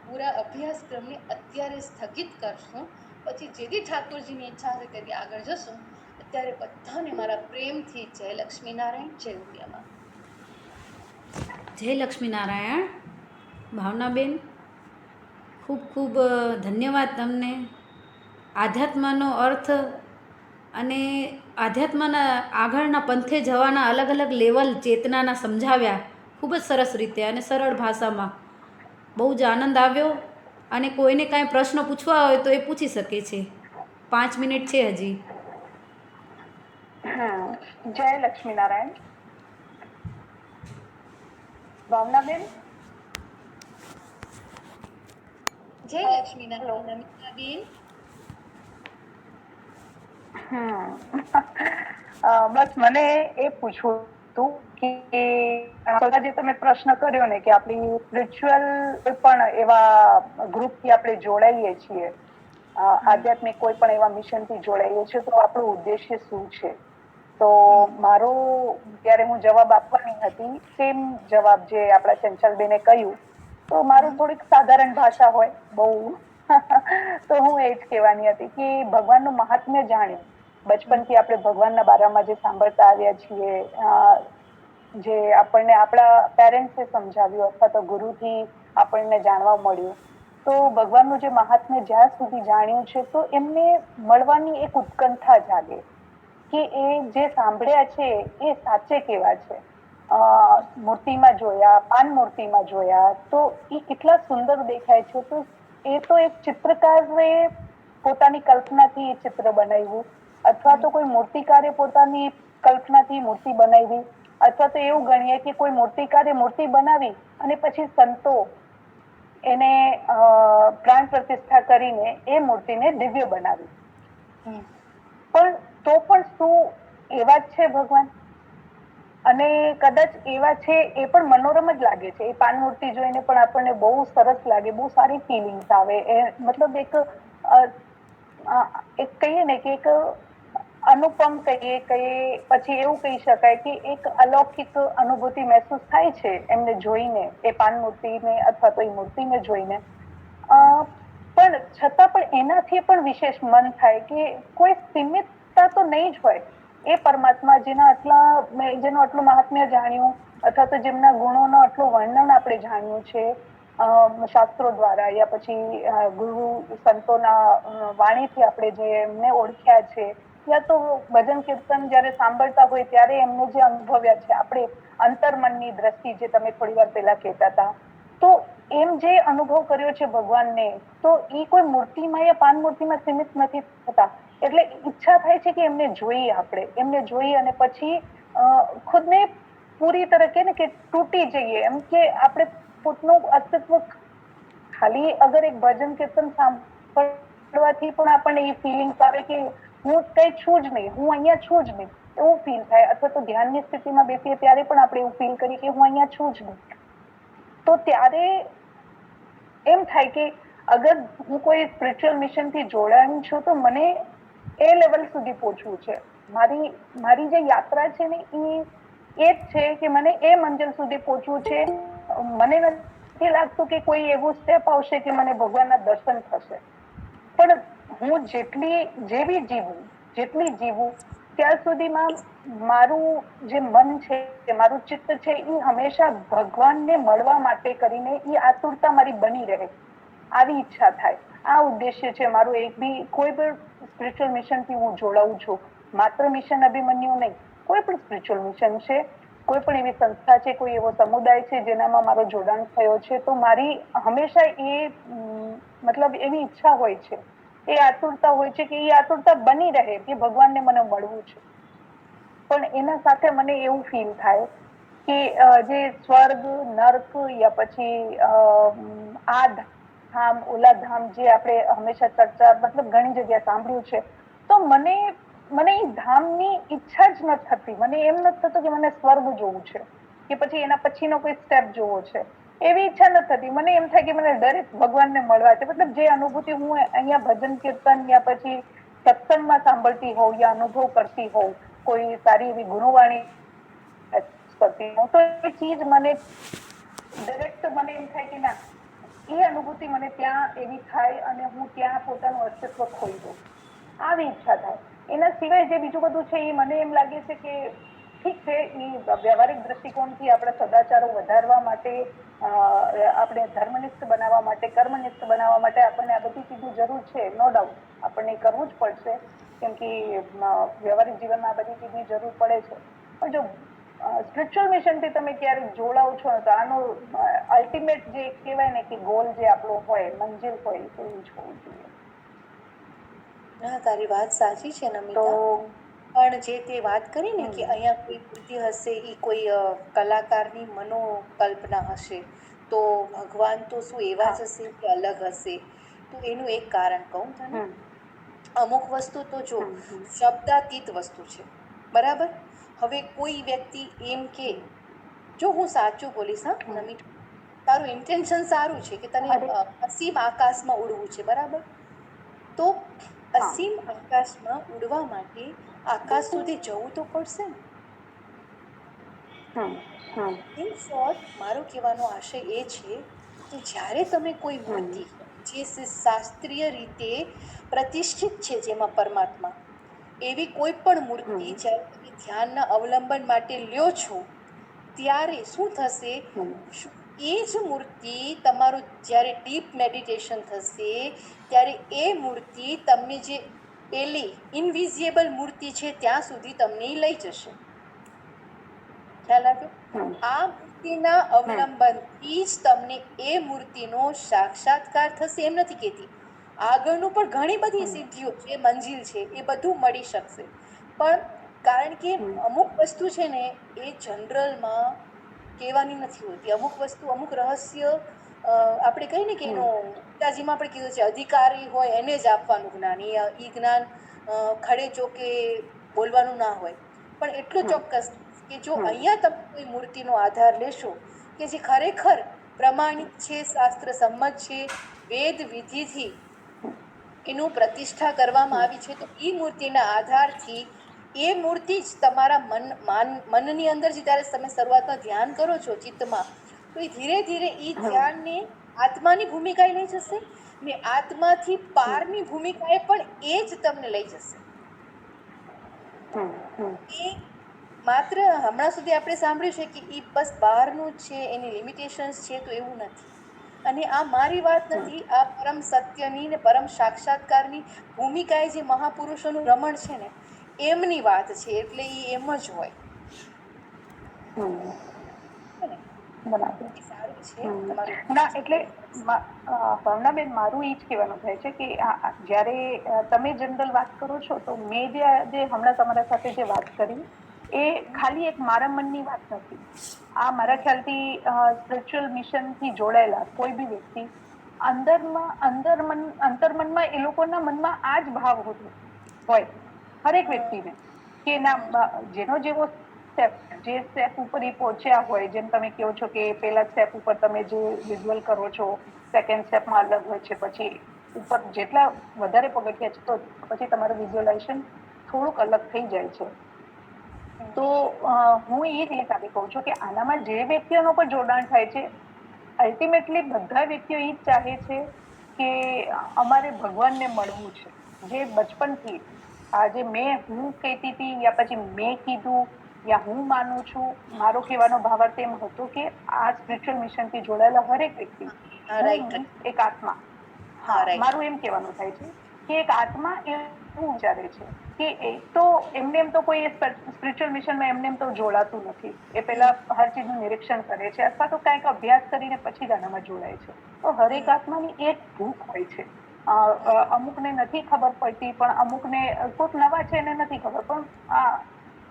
પૂરા અભ્યાસક્રમને અત્યારે સ્થગિત કરશું, પછી જેથી ઠાકોરજીની ઈચ્છા હશે તેથી આગળ જશું. અત્યારે બધાને મારા પ્રેમથી જય લક્ષ્મીનારાયણ, જય ઉમિયામાં. જય લક્ષ્મીનારાયણ. ભાવનાબેન, ખૂબ ખૂબ ધન્યવાદ તમને. આધ્યાત્મનો અર્થ અને આધ્યાત્મના આગળના પંથે જવાના અલગ અલગ લેવલ ચેતનાના સમજાવ્યા ખૂબ જ સરસ રીતે અને સરળ ભાષામાં. બહુ જ આનંદ આવ્યો. અને કોઈને કાંઈ પ્રશ્ન પૂછવા હોય તો એ પૂછી શકે છે. 5 મિનિટ છે હજી. જય લક્ષ્મીનારાયણ. ભાવનાબેન. જય લક્ષ્મીનારાયણ નમિતાબેન. બસ મને એ પૂછવું હતું કે પહેલા જે તમે પ્રશ્ન કર્યો ને કે આપણી સ્પિરિચ્યુઅલ પણ એવા ગ્રુપથી આપણે જોડાઈએ છીએ, આધ્યાત્મિક કોઈ પણ એવા મિશનથી જોડાઈએ છીએ, તો આપણું ઉદ્દેશ્ય શું છે? તો મારો ત્યારે હું જવાબ આપવાની હતી, સેમ જવાબ જે આપણા ચંચલબેને કહ્યું, તો મારું થોડીક સાધારણ ભાષા હોય બહુ તો હું એ જ કહેવાની હતી કે ભગવાનનું મહાત્મ્ય જાણ્યું. બચપનથી આપણે ભગવાનના બારામાં જે સાંભળતા આવ્યા છીએ, જે આપણને આપણા પેરેન્ટ્સે સમજાવ્યું અથવા તો ગુરુથી આપણને જાણવા મળ્યું, તો ભગવાનનું જે મહાત્મ્ય જ્યાં સુધી જાણ્યું છે, તો એમને મળવાની એક ઉત્કંઠા જાગે કે એ જે સાંભળ્યા છે એ સાચે કેવા છે. મૂર્તિમાં જોયા, પાન મૂર્તિમાં જોયા, તો એ કેટલા સુંદર દેખાય છે. તો એ તો એક ચિત્રકારે પોતાની કલ્પનાથી એ ચિત્ર બનાવ્યું, અથવા તો કોઈ મૂર્તિકારે પોતાની કલ્પનાથી મૂર્તિ બનાવી, અથવા તો એવું ગણીએ કે કોઈ મૂર્તિકારે મૂર્તિ બનાવી અને પછી સંતો એને પ્રાણ પ્રતિષ્ઠા કરીને એ મૂર્તિને દિવ્ય બનાવી. પણ તો પણ શું એવા જ છે ભગવાન? અને કદાચ એવા છે એ પણ મનોરમ જ લાગે છે. એ પાન મૂર્તિ જોઈને પણ આપણને બહુ સરસ લાગે, બહુ સારી ફિલિંગ્સ આવે. મતલબ એક કહીએ ને કે એક અનુપમ કહીએ, પછી એવું કહી શકાય કે એક અલૌકિક અનુભૂતિ મહેસૂસ થાય છે એમને જોઈને, એ પાન મૂર્તિને અથવા તો એ મૂર્તિને જોઈને. પણ છતાં પણ એનાથી પણ વિશેષ મન થાય કે કોઈ સીમિતતા તો નહીં જ હોય. એ પરમાત્મા જેનું આટલું મહાત્મ્ય જાણ્યું, અથવા તો જેમના ગુણોનો આટલું વર્ણન આપણે જાણ્યું છે શાસ્ત્રો દ્વારા, યા પછી ગુરુ સંતોના વાણીથી આપણે જે એમને ઓળખ્યા છે, યા તો ભજન કીર્તન જયારે સાંભળતા હોય ત્યારે એમને જે અનુભવ્યા છે, આપણે અંતર્મનની દ્રષ્ટિ જે તમે થોડી વાર પહેલા કહેતા હતા, તો એમ જે અનુભવ કર્યો છે ભગવાનને, તો એ કોઈ મૂર્તિમાં યા પાન મૂર્તિમાં સીમિત નથી થતા. એટલે ઈચ્છા થાય છે કે એમને જોઈએ, આપણે એમને જોઈએ અને પછી ખુદને પૂરી તરહ કે ને કે તૂટી જઈએ, એમ કે આપણે પોતનું અસ્તિત્વ ખાલી અગર એક ભજન કીર્તન સાંભળવાથી પણ આપણને એ ફિલિંગ્સ આવે કે હું કઈ છું જ નહીં, હું અહીંયા છું જ નહીં, એવું ફીલ થાય. અથવા તો ધ્યાનની સ્થિતિમાં બેસીએ ત્યારે પણ આપણે એવું ફીલ કરીએ કે હું અહીંયા છું જ નહીં. તો ત્યારે એમ થાય કે અગર હું કોઈ સ્પિરિચ્યુઅલ મિશનથી જોડાણી છું, તો મને એ લેવલ સુધી પહોંચવું છે. મારી જે યાત્રા છે ને એ જ છે કે મને એ મંજિલ સુધી પહોંચવું છે. મને નથી લાગતું કે કોઈ એવું સ્ટેપ આવશે કે મને ભગવાનના દર્શન થશે. પણ હું જેવી જીવું ત્યાં સુધીમાં મારું જે મન છે, મારું ચિત્ત છે, એ હંમેશા ભગવાનને મળવા માટે કરીને એ આતુરતા મારી બની રહે, આવી ઈચ્છા થાય. આ ઉદ્દેશ્ય છે મારું. કોઈ પણ સ્પિરિચ્યુઅલ મિશન થી હું જોડાઉં છું. માત્ર મિશન અભિમન્યુ નહીં, કોઈ પણ સ્પિરિચ્યુઅલ મિશન છે કોઈ પણ એવી સંસ્થા છે, કોઈ એવો સમુદાય છે જેનામાં મારો જોડાણ થયો છે, તો મારી હંમેશા મતલબ એવી ઈચ્છા હોય છે, એ આતુરતા હોય છે કે એ આતુરતા બની રહે કે ભગવાનને મને મળવું છે. પણ એના સાથે મને એવું ફીલ થાય કે જે સ્વર્ગ, નર્ક યા પછી આ ધામ, ઓલા ધામ, જે આપણે હંમેશા ચર્ચા મતલબ ઘણી જગ્યાએ સાંભળ્યું છે, તો મને એ ધામની ઈચ્છા જ નથી થતી. મને એમ નથી થતું કે મને સ્વર્ગ જોવું છે કે પછી એના પછીનો કોઈ સ્ટેપ જોવો છે. એવી ઈચ્છા નથી થતી. મને એમ થાય કે મને દરેક ભગવાનને મળવા છે. મતલબ જે અનુભૂતિ હું અહીંયા ભજન કીર્તન યા પછી સત્સંગમાં સાંભળતી હોઉં યા અનુભવ કરતી હોઉં, કોઈ સારી એવી ગુરુવાણી કરતી હોઉં, તો એ ચીજ મને ડાયરેક્ટ મને એમ થાય કે ના, એ અનુભૂતિ મને ત્યાં એવી થાય અને હું ત્યાં પોતાનું અસ્તિત્વ ખોઈ દઉં, આવી ઈચ્છા થાય. એના સિવાય જે બીજું બધું છે એ મને એમ લાગે છે કે ઠીક છે, એ વ્યવહારિક દ્રષ્ટિકોણથી આપણે સદાચારો વધારવા માટે, આપણે ધર્મનિષ્ઠ બનાવવા માટે, કર્મનિષ્ઠ બનાવવા માટે આપણને આ બધી ચીજની જરૂર છે, નો ડાઉટ. આપણને કરવું જ પડશે, કેમ કે વ્યવહારિક જીવનમાં આ બધી ચીજની જરૂર પડે છે. પણ જો સ્પિરિચ્યુઅલ મિશનથી તમે ક્યારેક જોડાઓ છો તો આનું અલ્ટિમેટ જે કહેવાય ને કે ગોલ જે આપણો હોય, મંજિલ હોય, એવું જ હોવું જોઈએ. ના, તારી વાત સાચી છે તો નમિતા. પણ જે તે વાત કરી ને કે અહીંયા કોઈ મૂર્તિ હશે, એ કોઈ કલાકારની મનોકલ્પના હશે, તો ભગવાન તો શું એવા હા, જ હશે કે અલગ હશે? તો એનું એક કારણ કહું તને. અમુક વસ્તુ તો જો શબ્દાતીત વસ્તુ છે, બરાબર. હવે કોઈ વ્યક્તિ એમ કે, જો હું સાચું બોલીશ હા નમિતા, તારું ઇન્ટેન્શન સારું છે કે તને અરે અસીમ આકાશમાં ઉડવું છે, બરાબર. તો હા, અસીમ આકાશમાં ઉડવા માટે આકાશ સુધી જવું તો પડશે ને. હમ હમ ઇન શોર્ટ, મારો કહેવાનો આશય એ છે કે જ્યારે તમે કોઈ મૂર્તિ જે શાસ્ત્રીય રીતે પ્રતિષ્ઠિત છે, જેમાં પરમાત્મા, એવી કોઈ પણ મૂર્તિ જ્યારે તમે ધ્યાનના અવલંબન માટે લ્યો છો, ત્યારે શું થશે? એ જ મૂર્તિ તમારું જ્યારે ડીપ મેડિટેશન થશે, ત્યારે એ મૂર્તિ તમને જે પેલી ઇનવિઝિબલ મૂર્તિ છે ત્યાં સુધી તમને લઈ જશે. ખ્યાલ આવ્યો? આ મૂર્તિના અવલંબનથી જ તમને એ મૂર્તિનો સાક્ષાત્કાર થશે, એમ નથી કહેતી. આગળનું પણ ઘણી બધી સિદ્ધિઓ છે, મંજિલ છે, એ બધું મળી શકશે. પણ કારણ કે અમુક વસ્તુ છે ને, એ જનરલમાં કહેવાની નથી હોતી. અમુક વસ્તુ, અમુક રહસ્ય આપણે કહીએ ને કે એનો ગીતાજીમાં આપણે કીધું છે, અધિકારી હોય એને જ આપવાનું જ્ઞાન. એ જ્ઞાન ખડે ચોકે બોલવાનું ના હોય. પણ એટલું ચોક્કસ કે જો અહીંયા તમે કોઈ મૂર્તિનો આધાર લેશો કે જે ખરેખર પ્રમાણિત છે, શાસ્ત્ર સંમત છે, વેદ વિધિથી એનું પ્રતિષ્ઠા કરવામાં આવી છે, તો એ મૂર્તિના આધારથી એ મૂર્તિ જ તમારા મનની અંદર જે ત્યારે તમે શરૂઆતમાં ધ્યાન કરો છો ચિત્તમાં, તો એ ધીરે ધીરે એ ધ્યાનને આત્માની ભૂમિકાએ લઈ જશે ને આત્માથી પારની ભૂમિકાએ પણ એ જ તમને લઈ જશે. એ માત્ર હમણાં સુધી આપણે સાંભળ્યું છે કે એ બસ બહારનું જ છે, એની લિમિટેશન્સ છે, તો એવું નથી. અને આ મારી વાત નથી, આ પરમ સત્યની ને પરમ સાક્ષાત્કારની ભૂમિકાએ જે મહાપુરુષોનું રમણ છે ને, એમની વાત છે. એટલે એ એમ જ હોય. છે ને? બરાબર. એ સારું છે તમારું. ના, એટલે ભાવનાબેન, મારું એ જ કહેવાનું થાય છે કે જ્યારે તમે જનરલ વાત કરો છો, તો મેં જે હમણાં તમારા સાથે જે વાત કરી, એ ખાલી એક મારા મનની વાત નથી. આ મારા ખ્યાલથી સ્પિરિચ્યુઅલ મિશનથી જોડાયેલા કોઈ બી વ્યક્તિ અંતર્મનમાં એ લોકોના મનમાં આ જ ભાવ હોય, હરેક વ્યક્તિને, કે ના, જેનો જેવો જે સ્ટેપ ઉપર એ પહોંચ્યા હોય, જેમ તમે કહો છો કે પેલા સ્ટેપ ઉપર તમે જે વિઝ્યુઅલ કરો છો, સેકન્ડ સ્ટેપમાં અલગ હોય છે, પછી ઉપર જેટલા વધારે પગથિયા છે, તો પછી તમારું વિઝ્યુઅલાઇઝેશન થોડુંક અલગ થઈ જાય છે. તો હું એ જ હિસાબે કહું છું કે આનામાં જે વ્યક્તિઓનો પણ જોડાણ થાય છે, અલ્ટિમેટલી બધા વ્યક્તિઓ એ જ ચાહે છે કે અમારે ભગવાનને મળવું છે. જે બચપનથી આજે હું કહેતી હતી યા પછી મેં કીધું યા હું માનું છું, મારો કહેવાનો ભાવાર્થ એમ હતો કે આ સ્પિરિચ્યુઅલ મિશનથી જોડાયેલા હરેક વ્યક્તિ, હા, હું રાઈટ. એક આત્મા, હા, મારું એમ કહેવાનું થાય છે કે એક આત્મા એ શું વિચારે છે કે એ તો એમને એમ તો કોઈ સ્પિરિચ્યુઅલ મિશનમાં એમને એમ તો જોડાતું નથી. એ પહેલા હર ચીજનું નિરીક્ષણ કરે છે અથવા તો કંઈક અભ્યાસ કરીને પછી જ આનામાં જોડાય છે. તો હરેક આત્માની એક ભૂખ હોય છે. અમુકને નથી ખબર પડતી, પણ અમુકને કોઈક નવા છે એને નથી ખબર, પણ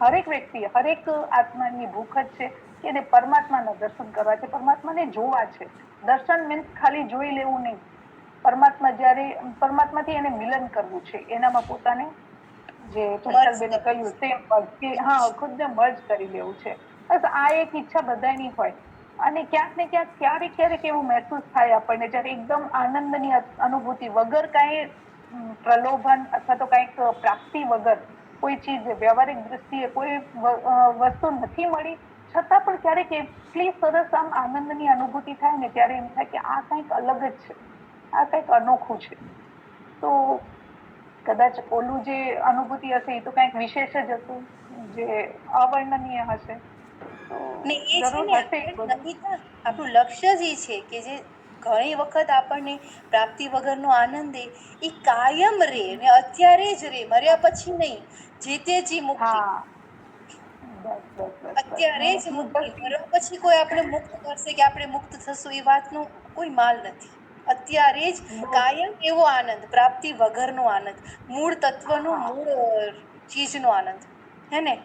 હરેક વ્યક્તિ, હરેક આત્માની ભૂખ જ છે કે એને પરમાત્માના દર્શન કરવા છે, પરમાત્માને જોવા છે. દર્શન મીન્સ ખાલી જોઈ લેવું નહીં. પરમાત્માથી એને મિલન કરવું છે, એનામાં પોતાને જે ચંચલબેને કહ્યું સેમ ખુદને મર્જ કરી લેવું છે. બસ આ એક ઈચ્છા બધાની હોય. અને ક્યાંક ને ક્યાંક ક્યારેક એવું મહેસૂસ થાય આપણને જયારે એકદમ આનંદની અનુભૂતિ વગર કાંઈ પ્રલોભન અથવા તો કંઈક પ્રાપ્તિ વગર કોઈ ચીજ વ્યવહારિક દ્રષ્ટિએ કોઈ વસ્તુ નથી મળી, છતાં પણ ક્યારેક એટલી સરસ આમ આનંદની અનુભૂતિ થાય ને ત્યારે એમ થાય કે આ કંઈક અલગ જ છે, આ કંઈક અનોખું છે. તો કદાચ ઓલું જે અનુભૂતિ હશે એ તો કંઈક વિશેષ જ હશે, જે અવર્ણનીય હશે. તો ને એ છે જરૂર ને હશે એ બધું. નમિતા, આપણું લક્ષ્ય જ એ છે કે જે ઘણી વખત આપણને પ્રાપ્તિ વગરનો આનંદ એ કાયમ રહે ને અત્યારે જ રહે, મર્યા પછી નહીં. જે તે જી મુક્તિ હા, બસ અત્યારે જ મુક્તિ. બસ મર્યા પછી કોઈ આપણે મુક્ત કરશે કે આપણે મુક્ત થશું એ વાતનો કોઈ માલ નથી. અત્યારે જ કાયમ એવો આનંદ, પ્રાપ્તિ વગરનો આનંદ, મૂળ તત્વનો, મૂળ ચીજનો આનંદ, હે ને?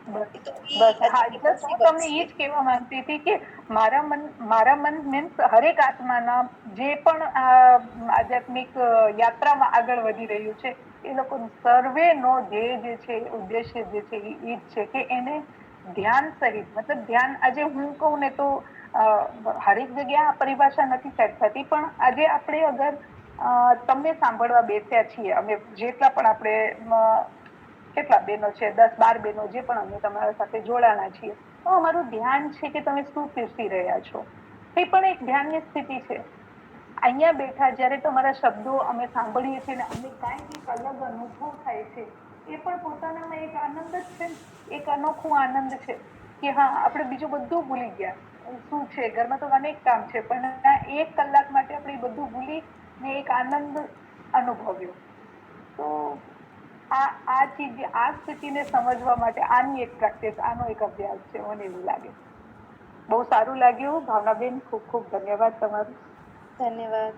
એ તો બસ હા, અત્યારે જસ્ટ હું પોસિબલ તમને છે. એ જ કહેવા માંગતી હતી કે મારા મન મીન્સ હરેક આત્માના જે પણ આધ્યાત્મિક યાત્રામાં આગળ વધી રહ્યું છે, એ લોકો સર્વેનો ધ્યેય જે છે, ઉદ્દેશ્ય જે છે એ જ છે કે એને ધ્યાન સહિત, મતલબ ધ્યાન, આજે હું કહું ને તો હરેક જગ્યાએ આ પરિભાષા નથી સેટ થતી, પણ આજે આપણે અગર તમને સાંભળવા બેસ્યા છીએ, અમે જેટલા પણ આપણે કેટલા બહેનો છે, 10-12 બહેનો જે પણ અમે તમારા સાથે જોડાણા છીએ, તો અમારું ધ્યાન છે કે તમે શું પીરસી રહ્યા છો, એ પણ એક ધ્યાનની સ્થિતિ છે. અહીંયા બેઠા જ્યારે તમારા શબ્દો અમે સાંભળીએ છીએ ને અમને કાંઈક એક અલગ અનુભવ થાય છે, એ પણ પોતાનામાં એક આનંદ જ છે, એક અનોખું આનંદ છે કે હા, આપણે બીજું બધું ભૂલી ગયા. શું છે ઘરમાં તો અનેક કામ છે, પણ 1 કલાક માટે આપણે એ બધું ભૂલી ને એક આનંદ અનુભવ્યો. તો આ ચીજ, આ સ્થિતિને સમજવા માટે આની એક પ્રેક્ટિસ, આનો એક અભ્યાસ છે, મને એવું લાગે. બહુ સારું લાગ્યું ભાવનાબેન, ખૂબ ખૂબ ધન્યવાદ તમારું. ધન્યવાદ.